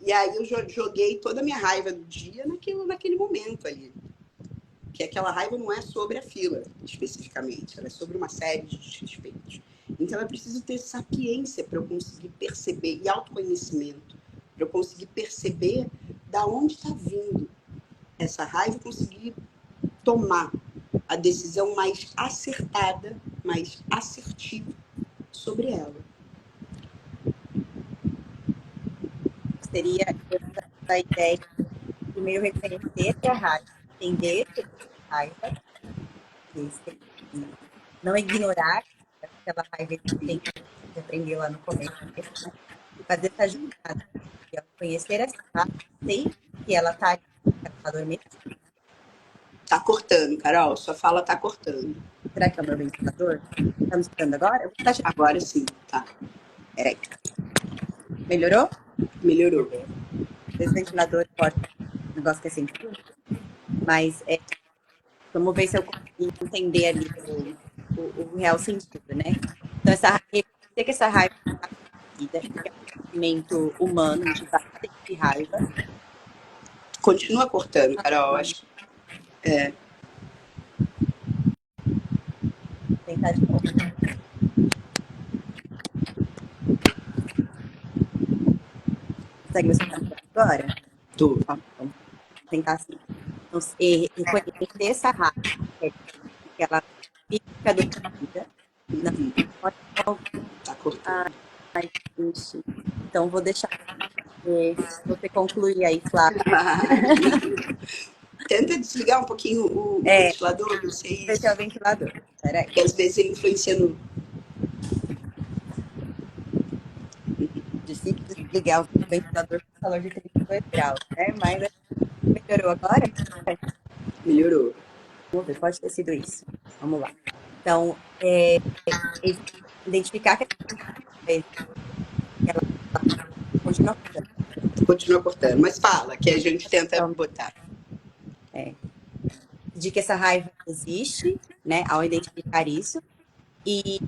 E aí eu joguei toda a minha raiva do dia naquele momento ali. Que aquela raiva não é sobre a fila, especificamente. Ela é sobre uma série de desrespeitos. Então eu preciso ter sapiência para eu conseguir perceber, e autoconhecimento, para eu conseguir perceber da onde está vindo essa raiva e conseguir tomar a decisão mais acertada, mais assertiva sobre ela. Seria essa ideia de primeiro reconhecer a raiva, entender a raiva, não ignorar aquela raiva existente que você aprendeu lá no começo, né? E fazer essa jornada, de conhecer essa raiva, sei que ela está adormecida, Tá cortando, Carol. Sua fala tá cortando. Será que é o meu ventilador? Tá me escutando agora? Eu vou estar Agora sim, tá. Peraí. Melhorou? Melhorou. Beleza. Esse ventilador corta o negócio que é sensível, mas vamos ver se eu consigo entender ali o real sentido, né? Então, reconhecer que essa raiva está vida, que é um sentimento humano, a gente vai sentir raiva. Continua cortando, Carol. Acho que Vou tentar de novo. Consegue me escutar melhor agora? tô. Ó, vamos tentar assim. Então, reconhecer essa raiva, que ela fica dolorida. Não, pode Tá cortando. Ixi. Então, vou deixar você concluir aí, Flávia. Tenta desligar um pouquinho o É, ventilador, não sei esse é o isso. ventilador. Peraí. Porque às vezes ele influencia no. Difícil desligar o ventilador com calor de 32 graus, né? Mas melhorou agora? Melhorou. Vamos ver, pode ter sido isso. Vamos lá. Então, identificar que ela continua acontecendo. Continua cortando. Mas fala, que a gente tenta Então, botar. de que essa raiva existe, né? Ao identificar isso, e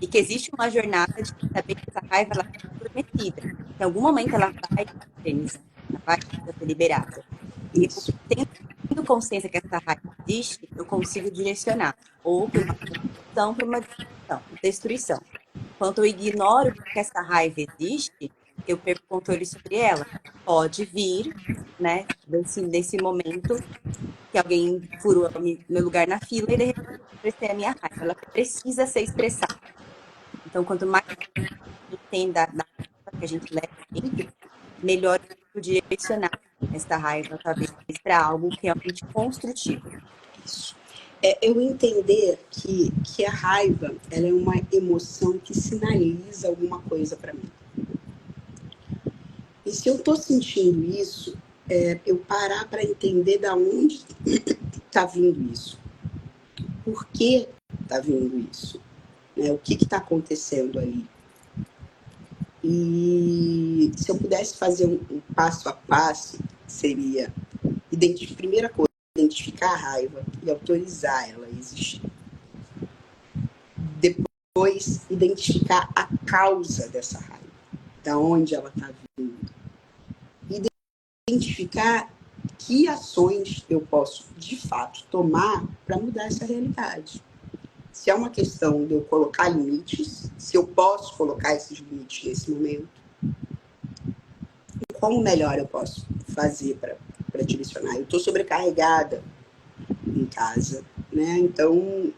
que existe uma jornada de saber que essa raiva ela está adormecida. Em algum momento ela vai organizar, ela vai ser liberada. E eu, Isso. tendo consciência que essa raiva existe, eu consigo direcionar ou para uma construção, para uma destruição. Enquanto eu ignoro que essa raiva existe, eu perco o controle sobre ela. Pode vir, né, desse momento que alguém furou meu lugar na fila e de repente eu expressei a minha raiva. Ela precisa ser expressada. Então, quanto mais a gente tem da raiva que a gente leva dentro, melhor eu direcionar essa raiva, talvez, para algo realmente construtivo. Isso. Eu entender que a raiva ela é uma emoção que sinaliza alguma coisa para mim. E se eu estou sentindo isso, eu parar para entender da onde está vindo isso. Por que está vindo isso? Né? O que está acontecendo ali? E se eu pudesse fazer um passo a passo, seria primeira coisa, identificar a raiva e autorizar ela a existir. Depois, identificar a causa dessa raiva, da onde ela está vindo. E identificar que ações eu posso, de fato, tomar para mudar essa realidade. Se é uma questão de eu colocar limites, se eu posso colocar esses limites nesse momento, como melhor eu posso fazer para direcionar? Eu estou sobrecarregada em casa, né? Então,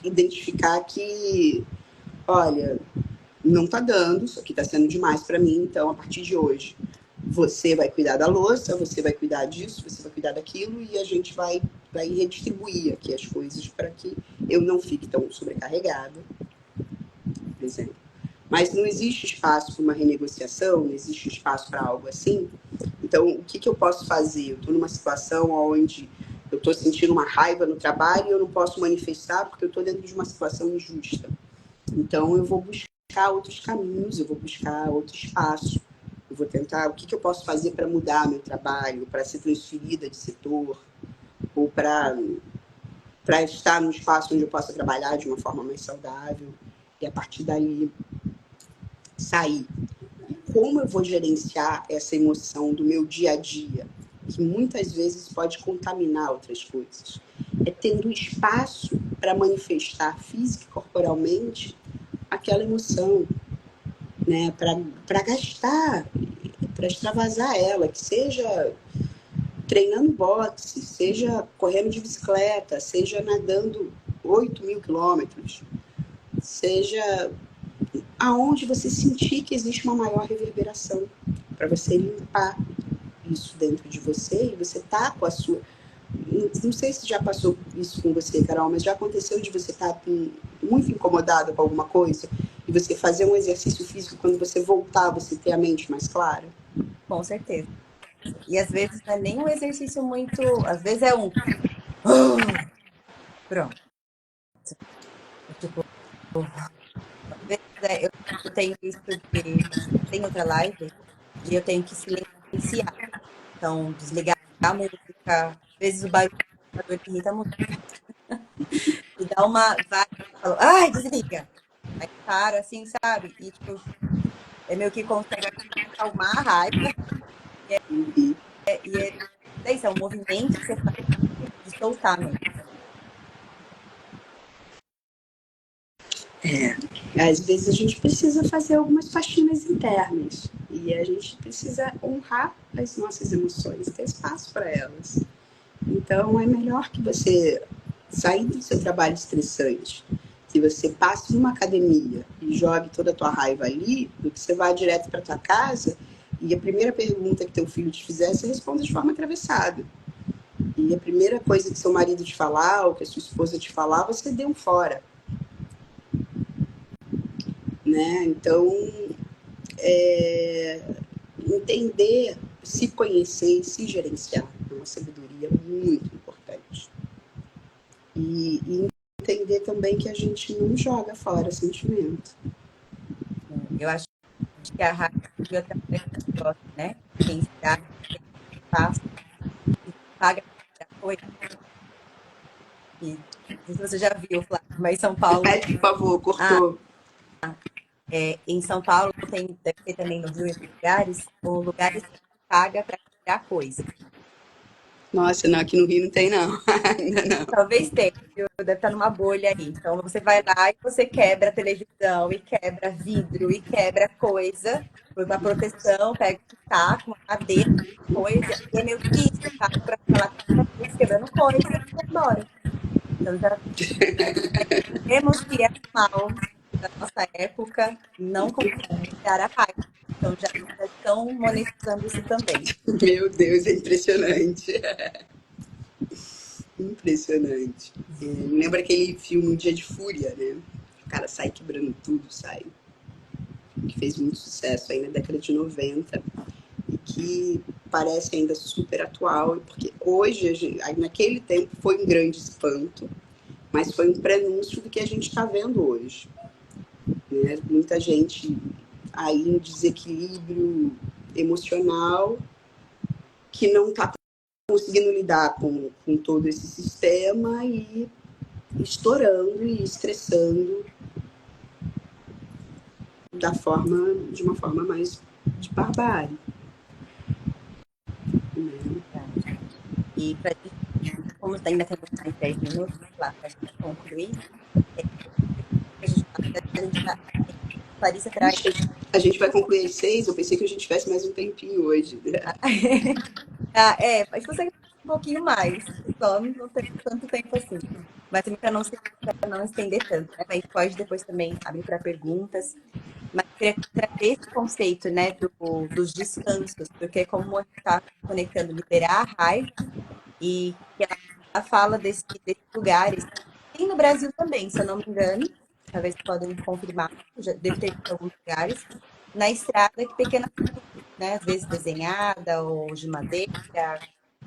identificar que, olha, não está dando, isso aqui está sendo demais para mim, então, a partir de hoje, você vai cuidar da louça, você vai cuidar disso, você vai cuidar daquilo, e a gente vai redistribuir aqui as coisas para que eu não fique tão sobrecarregada, por exemplo. Mas não existe espaço para uma renegociação, não existe espaço para algo assim. Então, o que eu posso fazer? Eu estou numa situação onde eu estou sentindo uma raiva no trabalho e eu não posso manifestar porque eu estou dentro de uma situação injusta. Então, eu vou buscar outros caminhos, eu vou buscar outro espaço. Eu vou tentar o que eu posso fazer para mudar meu trabalho, para ser transferida de setor, ou para estar num espaço onde eu possa trabalhar de uma forma mais saudável. E a partir daí, sair. E como eu vou gerenciar essa emoção do meu dia a dia, que muitas vezes pode contaminar outras coisas? É tendo espaço para manifestar física e corporalmente aquela emoção, né? Para gastar, para extravasar ela, que seja treinando boxe, seja correndo de bicicleta, seja nadando 8.000 quilômetros, seja aonde você sentir que existe uma maior reverberação, para você limpar isso dentro de você e você tá com a sua... Não sei se já passou isso com você, Carol, mas já aconteceu de você estar muito incomodada com alguma coisa e você fazer um exercício físico, quando você voltar, você ter a mente mais clara? Com certeza. E às vezes não é nem um exercício muito. Às vezes é um. Pronto. Tipo, às vezes eu tenho isso de. Tem outra live e eu tenho que silenciar. Então, desligar a música. Às vezes o barulho do computador irrita muito. E dá uma. Vai, falo, ai, desliga. Aí para, assim, sabe? E, tipo, é meio que consegue acalmar a raiva. Uhum. É isso, é um movimento que você faz de soltar mesmo. Às vezes a gente precisa fazer algumas faxinas internas e a gente precisa honrar as nossas emoções, ter espaço para elas. Então é melhor que você sair do seu trabalho estressante, que você passe numa academia e jogue toda a tua raiva ali, do que você vá direto para tua casa e a primeira pergunta que teu filho te fizer, você responda de forma atravessada. E a primeira coisa que seu marido te falar ou que a sua esposa te falar, você dê um fora. Né? Então, entender, se conhecer e se gerenciar é uma sabedoria muito importante. E entender também que a gente não joga fora sentimento. Eu acho que a raiva é outra coisa que eu gosto, né? Quem se dá, quem faz, e paga a coisa. E, não sei se você já viu, Flávio, mas São Paulo. Repete, por favor, Ah, cortou. em São Paulo tem, deve ter também no Rio, em outros lugares, ou lugares que paga para tirar coisa. Nossa, não, aqui no Rio não tem, não. Ainda não. Talvez tenha, viu? Deve estar numa bolha aí. Então você vai lá e você quebra a televisão, e quebra vidro, e quebra coisa por uma proteção, pega um taco, uma madeira, coisa, e é meio que isso, paga para falar quebrando coisa e vai embora. Então já vemos que é mal da nossa época não compartilhar a raiva. Então já estão monetizando isso também. Meu Deus, é impressionante. Impressionante. Me lembra aquele filme Um Dia de Fúria, né? O cara sai quebrando tudo, sai. Que fez muito sucesso aí na década de 90 e que parece ainda super atual, porque hoje, naquele tempo, foi um grande espanto, mas foi um prenúncio do que a gente está vendo hoje. Né? Muita gente aí em desequilíbrio emocional que não está conseguindo lidar com todo esse sistema e estourando e estressando de uma forma mais de barbárie. Né? E para como ainda temos mais 10 minutos lá para a gente concluir, a gente vai, Clarissa traz. A gente vai concluir às 6, eu pensei que a gente tivesse mais um tempinho hoje. Né? Mas se você um pouquinho mais, só não tem tanto tempo assim. Mas também para não estender tanto, né? A gente pode depois também abrir para perguntas. Mas queria trazer esse conceito, né, dos descansos, porque como a gente está conectando liberar a raiva, e que ela fala desses lugares, tem no Brasil também, se eu não me engano, talvez podem confirmar, já deve ter em alguns lugares, na estrada que pequenas cruzes, né, às vezes desenhada ou de madeira,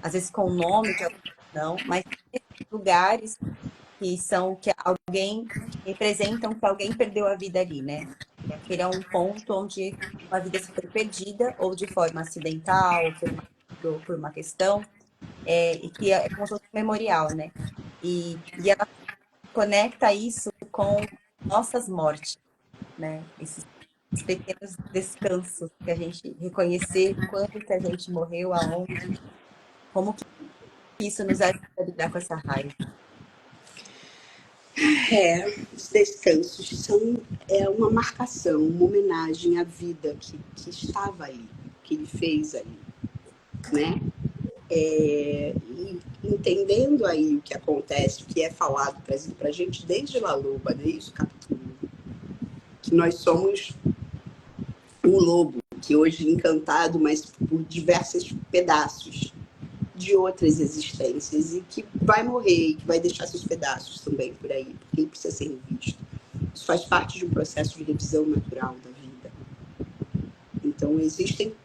às vezes com nome, que não, mas lugares que são que alguém que representam que alguém perdeu a vida ali, né? E aquele é um ponto onde uma vida se foi perdida, ou de forma acidental, ou por uma questão, e que é como se fosse um memorial, né? E ela conecta isso com nossas mortes, né? Esses pequenos descansos que a gente reconhecer quando que a gente morreu, aonde, como que isso nos ajuda a lidar com essa raiva. Os descansos são uma marcação, uma homenagem à vida que estava ali, que ele fez ali, né? E entendendo aí o que acontece, o que é falado, trazido para a gente desde La Loba, desde o capítulo, que nós somos um lobo, que hoje encantado, mas por diversos pedaços de outras existências e que vai morrer e que vai deixar seus pedaços também por aí, porque ele precisa ser revisto. Isso faz parte de um processo de revisão natural da vida. Então, existem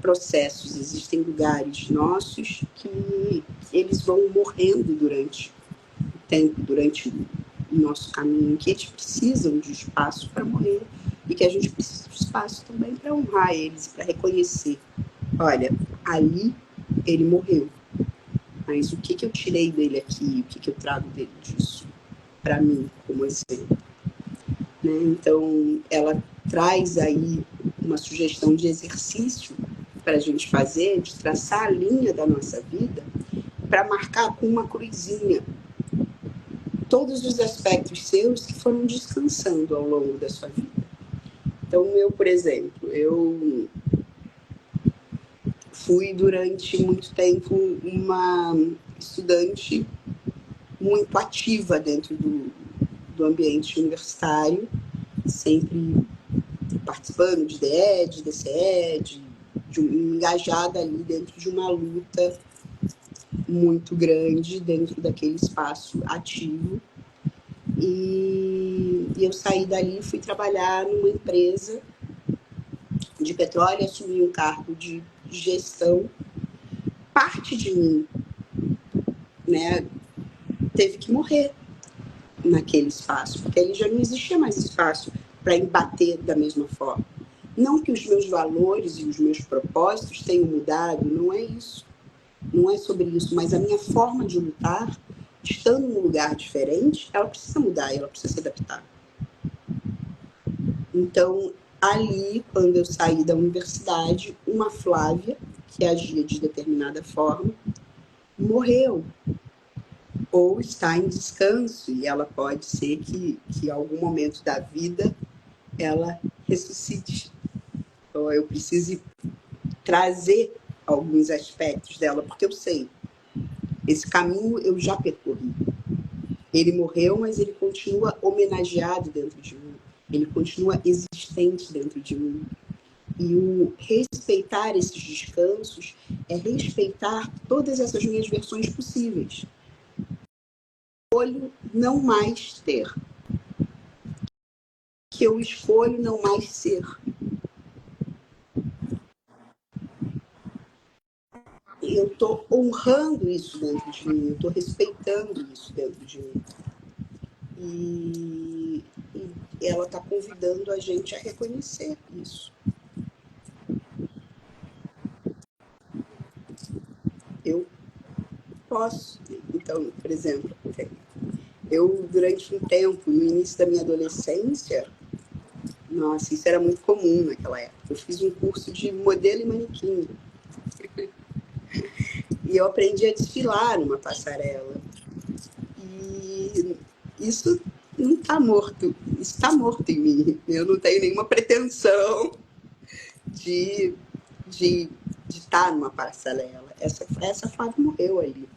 processos, existem lugares nossos que eles vão morrendo durante o tempo, durante o nosso caminho, que eles precisam de espaço para morrer e que a gente precisa de espaço também para honrar eles, para reconhecer. Olha, ali ele morreu, mas o que eu tirei dele aqui, o que eu trago dele disso para mim como exemplo, né? Então ela traz aí uma sugestão de exercício para a gente fazer, de traçar a linha da nossa vida, para marcar com uma cruzinha todos os aspectos seus que foram descansando ao longo da sua vida. Então, eu, por exemplo, eu fui durante muito tempo uma estudante muito ativa dentro do ambiente universitário, sempre participando de DE, de DCE, engajada ali dentro de uma luta muito grande dentro daquele espaço ativo. E eu saí dali e fui trabalhar numa empresa de petróleo, assumi um cargo de gestão. Parte de mim, né, teve que morrer naquele espaço, porque ali já não existia mais espaço para embater da mesma forma. Não que os meus valores e os meus propósitos tenham mudado, não é isso. Não é sobre isso, mas a minha forma de lutar, estando num lugar diferente, ela precisa mudar, ela precisa se adaptar. Então, ali, quando eu saí da universidade, uma Flávia, que agia de determinada forma, morreu. Ou está em descanso, e ela pode ser que em algum momento da vida ela ressuscite. Então, eu preciso trazer alguns aspectos dela, porque eu sei, esse caminho eu já percorri. Ele morreu, mas ele continua homenageado dentro de mim. Ele continua existente dentro de mim. E o respeitar esses descansos é respeitar todas essas minhas versões possíveis. Escolho não mais ter. Que eu escolho não mais ser. Eu estou honrando isso dentro de mim, eu estou respeitando isso dentro de mim. E ela está convidando a gente a reconhecer isso. Eu posso. Então, por exemplo, eu durante um tempo, no início da minha adolescência, nossa, isso era muito comum naquela época. Eu fiz um curso de modelo e manequim. E eu aprendi a desfilar numa passarela. E isso não está morto. Isso está morto em mim. Eu não tenho nenhuma pretensão de estar numa passarela. Essa Flávia morreu ali.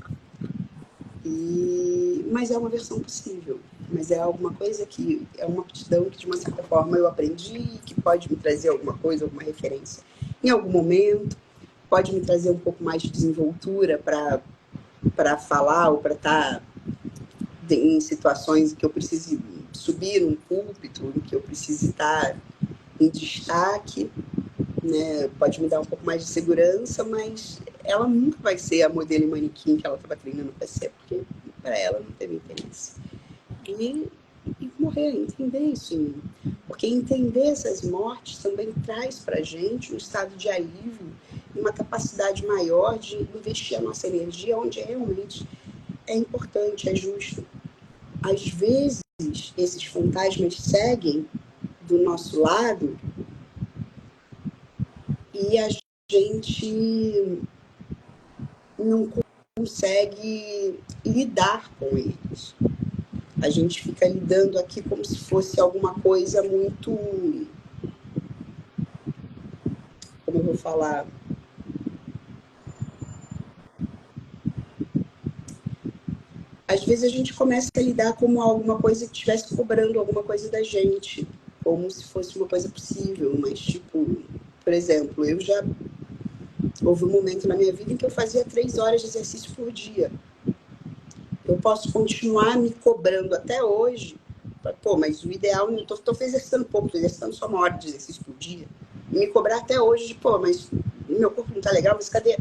Mas é uma versão possível. Mas é alguma coisa que é uma aptidão que, de uma certa forma, eu aprendi e que pode me trazer alguma coisa, alguma referência em algum momento. Pode me trazer um pouco mais de desenvoltura para falar ou para estar em situações em que eu precise subir num púlpito, em que eu precise estar em destaque, né? Pode me dar um pouco mais de segurança, mas ela nunca vai ser a modelo e manequim que ela estava treinando para ser, porque para ela não teve interesse. E morrer, entender isso em mim. Porque entender essas mortes também traz para a gente um estado de alívio e uma capacidade maior de investir a nossa energia onde realmente é importante, é justo. Às vezes, esses fantasmas seguem do nosso lado e a gente não consegue lidar com eles. A gente fica lidando aqui como se fosse alguma coisa muito... Como eu vou falar? Às vezes a gente começa a lidar como alguma coisa que estivesse cobrando alguma coisa da gente, como se fosse uma coisa possível, mas tipo, por exemplo, houve um momento na minha vida em que eu fazia 3 horas de exercício por dia. Eu posso continuar me cobrando até hoje, mas o ideal, eu estou exercitando pouco, estou exercitando só 1 hora de exercício por dia, e me cobrar até hoje de, mas meu corpo não tá legal, mas cadê?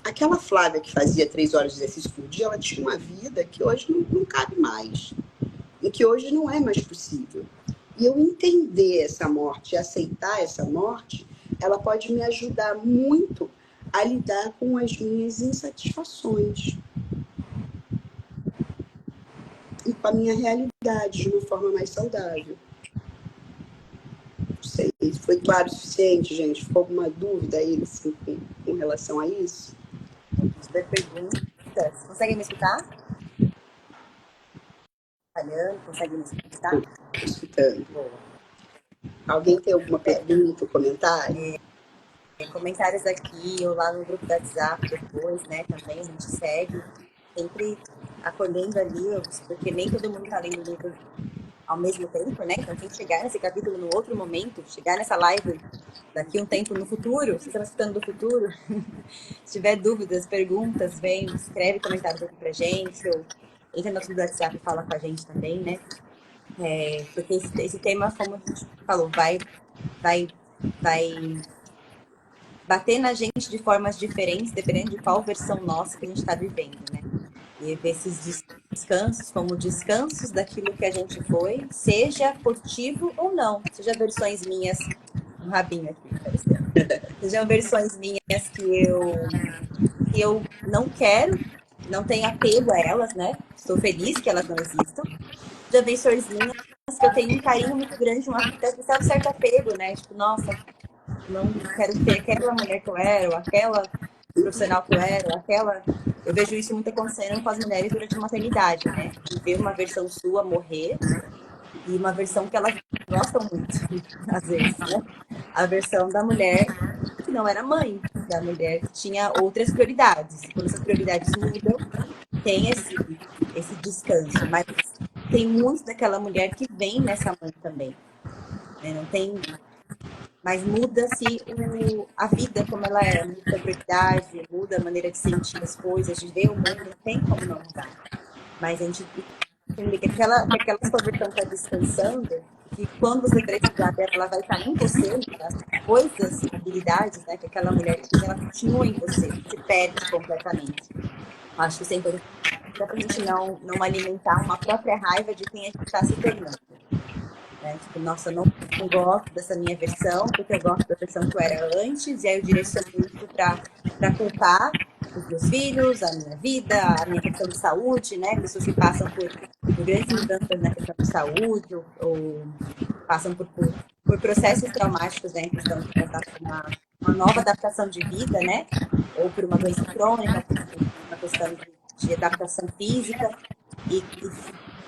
Aquela Flávia que fazia 3 horas de exercício por dia, ela tinha uma vida que hoje não cabe mais, e que hoje não é mais possível. E eu entender essa morte, aceitar essa morte, ela pode me ajudar muito a lidar com as minhas insatisfações e com a minha realidade de uma forma mais saudável. Não sei, foi claro o suficiente, gente? Ficou alguma dúvida aí assim, com relação a isso? Super perguntas. Consegue me escutar? Falhando, consegue me escutar? Estou escutando. Boa. Alguém tem alguma pergunta ou comentário? Comentários aqui ou lá no grupo do WhatsApp depois, né? Também a gente segue, sempre acolhendo ali, porque nem todo mundo está lendo o livro ao mesmo tempo, né? Então, quem chegar nesse capítulo no outro momento, chegar nessa live daqui um tempo no futuro, se você está escutando do futuro, se tiver dúvidas, perguntas, vem, escreve comentários aqui pra gente, ou entra no nosso grupo do WhatsApp e fala com a gente também, né? Porque esse tema, como a gente falou, vai bater na gente de formas diferentes, dependendo de qual versão nossa que a gente está vivendo, né? E ver esses descansos como descansos daquilo que a gente foi, seja positivo ou não, seja versões minhas, um rabinho aqui aparecendo, sejam versões minhas que eu não quero, não tenho apego a elas, né? Estou feliz que elas não existam. Já versões minhas que eu tenho um carinho muito grande, até um certo apego, né? Tipo, nossa, não quero ter aquela mulher que eu era, ou aquela profissional que eu era, ou aquela. Eu vejo isso muito acontecendo com as mulheres durante a maternidade, né? De ver uma versão sua morrer e uma versão que elas gostam muito, às vezes, né? A versão da mulher que não era mãe, da mulher que tinha outras prioridades. Quando essas prioridades mudam, tem esse descanso, mas tem muito daquela mulher que vem nessa mãe também, né? Não tem, mas muda-se a vida como ela é, muda a prioridade, muda a maneira de sentir as coisas, de ver o mundo, não tem como não mudar. Mas a gente entender que aquela sua versão está descansando, que quando você precisar dela, ela vai estar em você, as coisas, habilidades, né, que aquela mulher tinha, ela continua em você, não se perde completamente. Acho que isso é importante para a gente não alimentar uma própria raiva de quem a gente está se tornando. Né? Tipo, nossa, eu não gosto dessa minha versão, porque eu gosto da versão que eu era antes, e aí eu direciono isso para culpar os meus filhos, a minha vida, a minha questão de saúde, né? Pessoas que passam por grandes mudanças na questão de saúde, ou passam por processos traumáticos, né? Em questão de uma nova adaptação de vida, né? Ou por uma doença crônica, por uma questão de adaptação física, e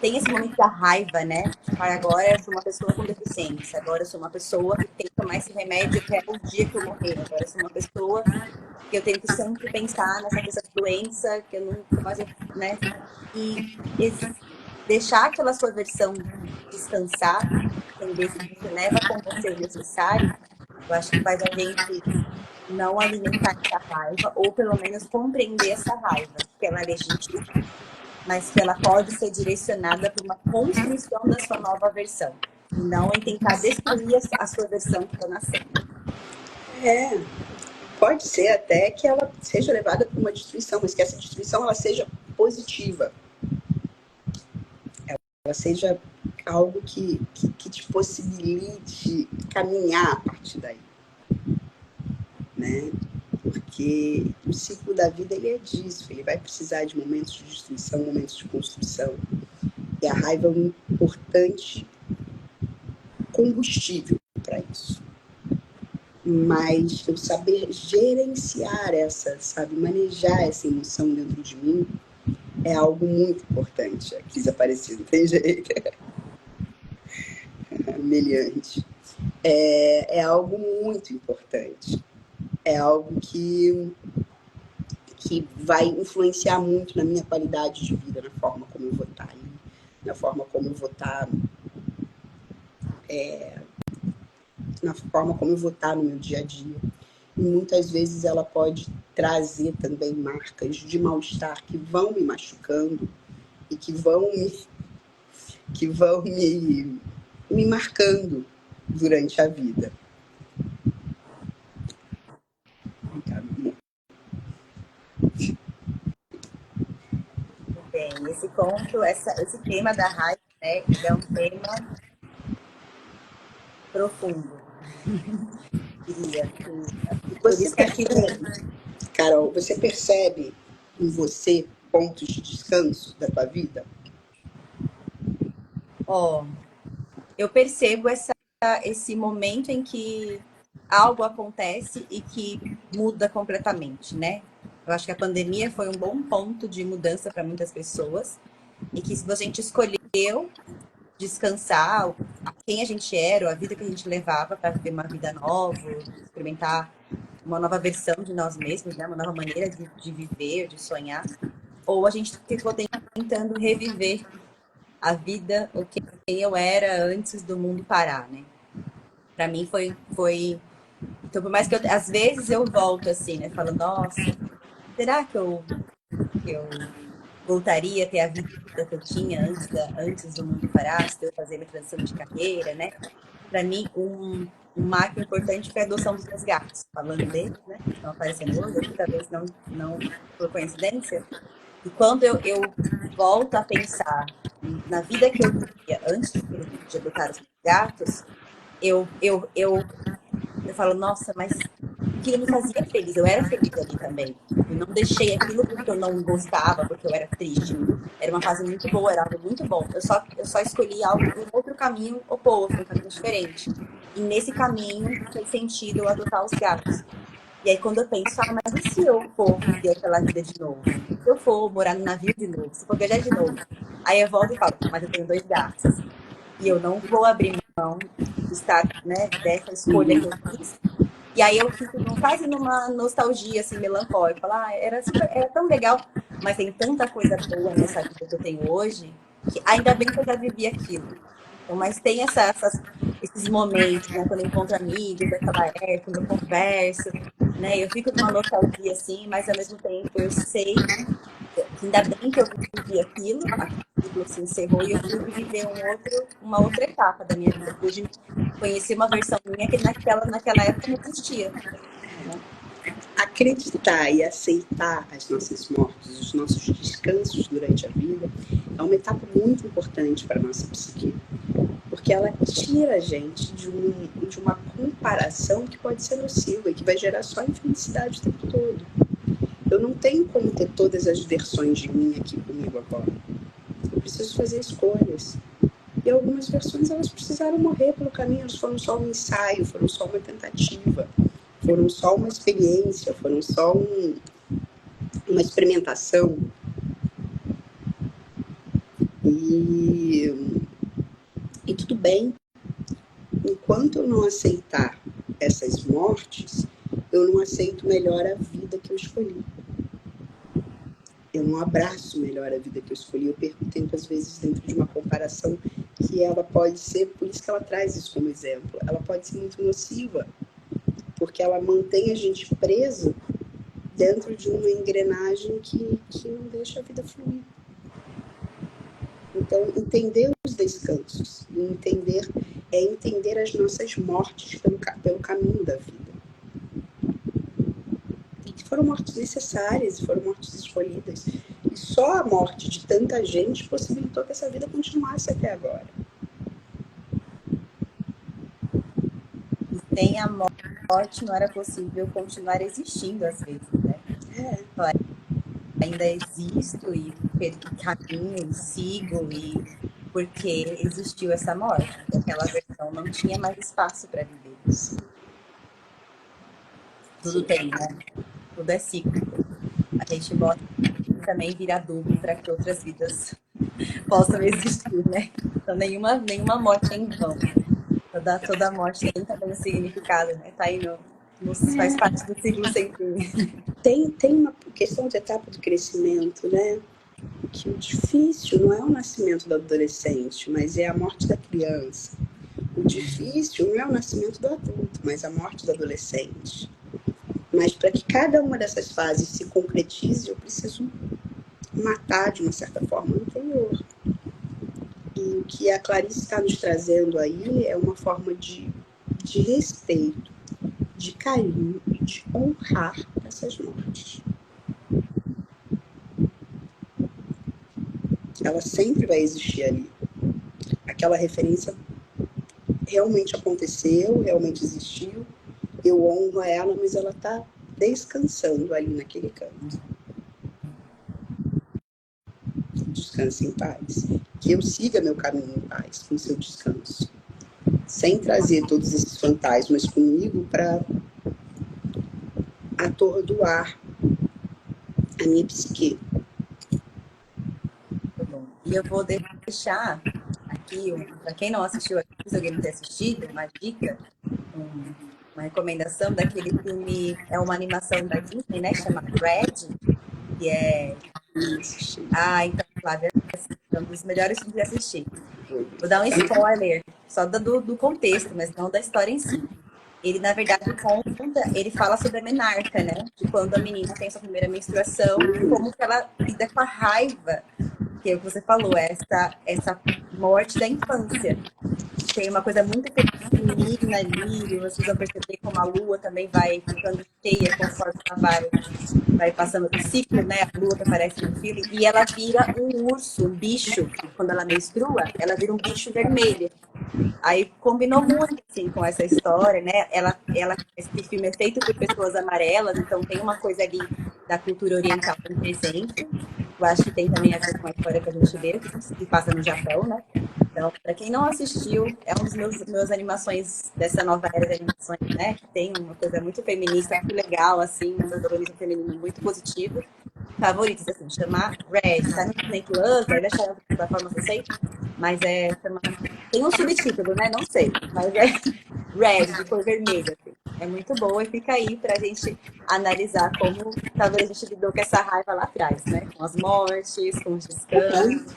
tem esse momento da raiva, né? Tipo, agora eu sou uma pessoa com deficiência, agora eu sou uma pessoa que tem que tomar esse remédio até o dia que eu morrer, agora eu sou uma pessoa que eu tenho que sempre pensar nessa questão de doença, que eu nunca mais, né? E deixar aquela sua versão descansar, entender que você leva com você o necessário, eu acho que faz a gente não alimentar essa raiva, ou pelo menos compreender essa raiva, que ela é legítima, mas que ela pode ser direcionada para uma construção da sua nova versão, e não em tentar destruir a sua versão que está nascendo. Pode ser até que ela seja levada para uma destruição, mas que essa destruição ela seja positiva. Ela seja algo que te possibilite caminhar a partir daí. Né? Porque o ciclo da vida ele é disso, ele vai precisar de momentos de destruição, momentos de construção. E a raiva é um importante combustível para isso. Mas eu saber gerenciar manejar essa emoção dentro de mim é algo muito importante. Quis aparecer, não tem jeito. Meliante. É algo muito importante. É algo que vai influenciar muito na minha qualidade de vida, na forma como eu vou estar ali, na forma como eu vou estar na forma como eu vou estar no meu dia a dia. E muitas vezes ela pode trazer também marcas de mal-estar que vão me machucando e que vão me marcando durante a vida. Bem, esse conto, esse tema da raiva, né, ele é um tema profundo, diria. Por Você isso que acho que percebe, Carol, você percebe em você pontos de descanso da tua vida? ó, eu percebo esse momento em que algo acontece e que muda completamente, né? Eu acho que a pandemia foi um bom ponto de mudança para muitas pessoas e que se a gente escolheu descansar quem a gente era, ou a vida que a gente levava para viver uma vida nova, experimentar uma nova versão de nós mesmos, né? Uma nova maneira de viver, de sonhar, ou a gente ficou tentando reviver a vida, o que eu era antes do mundo parar, né? Para mim foi. Então, por mais que às vezes eu volto assim, né? Falo, nossa, será que eu voltaria a ter a vida que eu tinha antes do mundo parar, se eu fazer minha transição de carreira, né? Para mim, um marco importante foi a adoção dos meus gatos. Falando deles, né? Estão aparecendo hoje aqui, talvez não por coincidência. E quando eu volto a pensar na vida que eu vivia antes de adotar os meus gatos, eu falo, nossa, mas aquilo me fazia feliz, eu era feliz ali também. Eu não deixei aquilo porque eu não gostava, porque eu era triste. Era uma fase muito boa, era algo muito bom. Eu só escolhi algo, um outro caminho oposto, um caminho diferente. E nesse caminho fez sentido eu adotar os gatos. E aí quando eu penso, mas e se eu for viver aquela vida de novo? Se eu for morar no navio de novo? Se eu for viajar de novo? Aí eu volto e falo, mas eu tenho dois gatos. E eu não vou abrir mão de estar, né, dessa escolha que eu fiz. E aí eu fico quase numa nostalgia, assim, melancólica. Falar, era tão legal, mas tem tanta coisa boa nessa vida que eu tenho hoje, que ainda bem que eu já vivi aquilo. Então, mas tem esses momentos, né, quando eu encontro amigos daquela época, quando eu converso, né, eu fico numa nostalgia, assim, mas ao mesmo tempo eu sei que ainda bem que eu vivi aquele ciclo se encerrou e eu pude viver uma outra etapa da minha vida. Eu pude conhecer uma versão minha que naquela época não existia, né? Acreditar e aceitar as nossas mortes, os nossos descansos durante a vida, é uma etapa muito importante para a nossa psique, porque ela tira a gente de uma comparação que pode ser nociva e que vai gerar só infelicidade o tempo todo. Eu não tenho como ter todas as versões de mim aqui comigo agora. Eu preciso fazer escolhas. E algumas versões elas precisaram morrer pelo caminho, elas foram só um ensaio, foram só uma tentativa, foram só uma experiência, foram só uma experimentação. E, e tudo bem, enquanto eu não aceitar essas mortes, eu não aceito melhor a vida que eu escolhi. Eu não abraço melhor a vida que eu escolhi. Eu perco tempo, às vezes, dentro de uma comparação que ela pode ser, por isso que ela traz isso como exemplo, ela pode ser muito nociva, porque ela mantém a gente preso dentro de uma engrenagem que não deixa a vida fluir. Então, entender os descansos e entender as nossas mortes pelo caminho da vida. E que foram mortes necessárias, foram mortes escolhidas. E só a morte de tanta gente possibilitou que essa vida continuasse até agora. E sem a morte não era possível continuar existindo às vezes, né? É. Ainda existo e caminho e sigo e porque existiu essa morte, porque aquela versão não tinha mais espaço para viver. Sim, Tudo sim. tem, né? Tudo é cíclico. A gente morre e também vira adubo para que outras vidas possam existir, né? Então nenhuma morte é em vão. Toda morte tem também um significado, né? Tá aí faz parte do ciclo sem fim. Tem uma questão de etapa do crescimento, né? Que o difícil não é o nascimento do adolescente, mas é a morte da criança. O difícil não é o nascimento do adulto, mas a morte do adolescente. Mas para que cada uma dessas fases se concretize, eu preciso matar, de uma certa forma, o interior. E o que a Clarice está nos trazendo aí é uma forma de respeito, de carinho e de honrar essas mortes. ela sempre vai existir ali. Aquela referência realmente aconteceu, realmente existiu, eu honro ela, mas ela está descansando ali naquele canto. Descanse em paz. Que eu siga meu caminho em paz, com seu descanso. Sem trazer todos esses fantasmas comigo para atordoar a minha psique. Muito bom. E eu vou deixar aqui, para quem não assistiu aqui, se alguém não ter assistido, uma dica, uma recomendação daquele filme, é uma animação da Disney, né? Chama Red, que é. Ah, então, Flávia, é um dos melhores filmes de assistir. Vou dar um spoiler, só do contexto, mas não da história em si. Ele, na verdade, ele fala sobre a menarca, né? De quando a menina tem sua primeira menstruação e como que ela lida com a raiva, que é o que você falou, essa morte da infância. Tem uma coisa muito feminina ali, vocês vão perceber como a lua também vai ficando cheia conforme ela vai passando o ciclo, né? A lua que aparece no filme, e ela vira um urso, um bicho. Quando ela menstrua, ela vira um bicho vermelho. Aí combinou muito assim com essa história, né? Esse filme é feito por pessoas amarelas, então tem uma coisa ali da cultura oriental presente. Eu acho que tem também a ver com a história que a gente vê, que passa no Japão, né? Então, para quem não assistiu, é um dos meus animações dessa nova era de animações, né? Que tem uma coisa muito feminista, muito legal, assim, um protagonismo feminino muito positivo. Favoritos, assim, chama Red, tá no Disney Plus, deve achar na plataforma, não sei, mas tem um subtítulo, né? Não sei, mas é Red, de cor vermelha. Assim. É muito boa e fica aí pra gente analisar como talvez a gente lidou com essa raiva lá atrás, né? Com as mortes, com os descansos.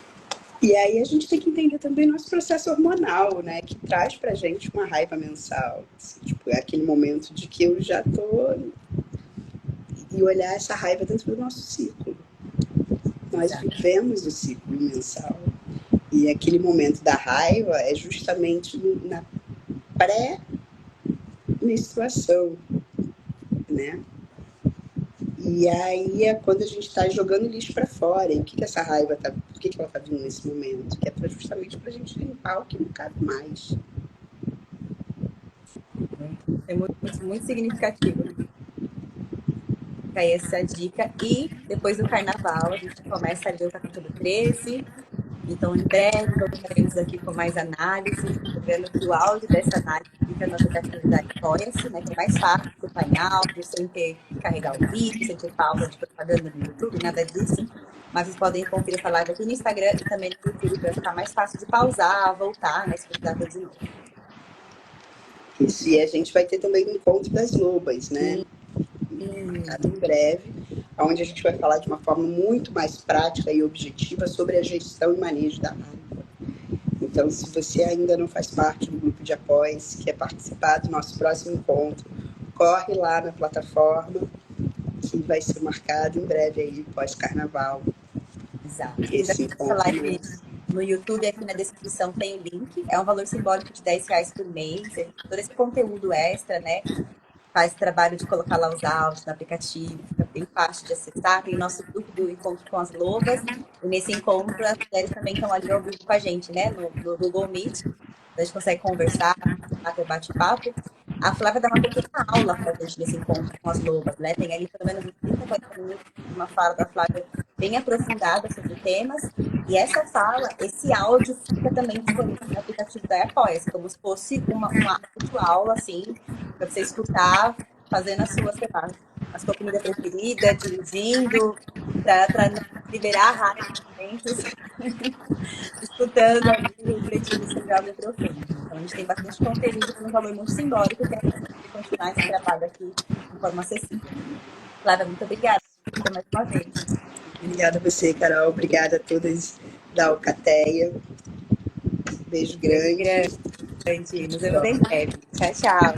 E aí a gente tem que entender também nosso processo hormonal, né? Que traz pra gente uma raiva mensal. Assim, tipo, é aquele momento de que eu já tô... E olhar essa raiva dentro do nosso ciclo. Nós vivemos o ciclo mensal. E aquele momento da raiva é justamente na pré-menstruação, né? E aí é quando a gente está jogando lixo para fora. E o que essa raiva tá... Por que ela está vindo nesse momento? Que é justamente para a gente limpar o que não cabe mais. É muito, muito significativo. Fica aí essa dica. E depois do carnaval, a gente começa a ler o capítulo 13. Então, em breve, voltaremos aqui com mais análise. Lembrando que o áudio dessa análise fica no aplicativo da Apoia-se, né, que é mais fácil acompanhar áudio, sem ter que carregar o vídeo, sem ter pausa de propaganda no YouTube, nada disso. Mas vocês podem conferir essa live aqui no Instagram e também no YouTube, para ficar mais fácil de pausar, voltar, né, se precisar ver de novo. Isso, e a gente vai ter também o encontro das lobas, né? Em breve, onde a gente vai falar de uma forma muito mais prática e objetiva sobre a gestão e manejo da raiva. Então, se você ainda não faz parte do grupo de apoio-se, quer participar do nosso próximo encontro, corre lá na plataforma, que vai ser marcado em breve aí, pós-carnaval. Exato. Esse live no YouTube, aqui na descrição tem o link. É um valor simbólico de R$10 por mês. Todo esse conteúdo extra, né? Faz trabalho de colocar lá os áudios no aplicativo, fica bem fácil de acessar. Tem o nosso grupo do Encontro com as Lobas. E nesse encontro, as mulheres também estão ali ao vivo com a gente, né? No Google Meet. A gente consegue conversar, ter bate-papo. A Flávia dá uma pequena aula para a gente nesse encontro com as lobas, né? Tem ali pelo menos 30, 40 minutos de uma fala da Flávia bem aprofundada sobre temas. E essa fala, esse áudio fica também disponível no aplicativo da Apoia-se, como se fosse uma aula, assim, para você escutar, fazendo as suas, sei lá, a sua comida preferida, dirigindo, para liberar a raiva de momentos, escutando ali, refletindo sobre algo profundo. Então, a gente tem bastante conteúdo com um valor muito simbólico, que é para continuar esse trabalho aqui de forma acessível. Flávia, muito obrigada mais uma vez. Obrigada a você, Carol. Obrigada a todas da Alcateia. Beijo grande. Nos vemos em breve. Tchau, tchau.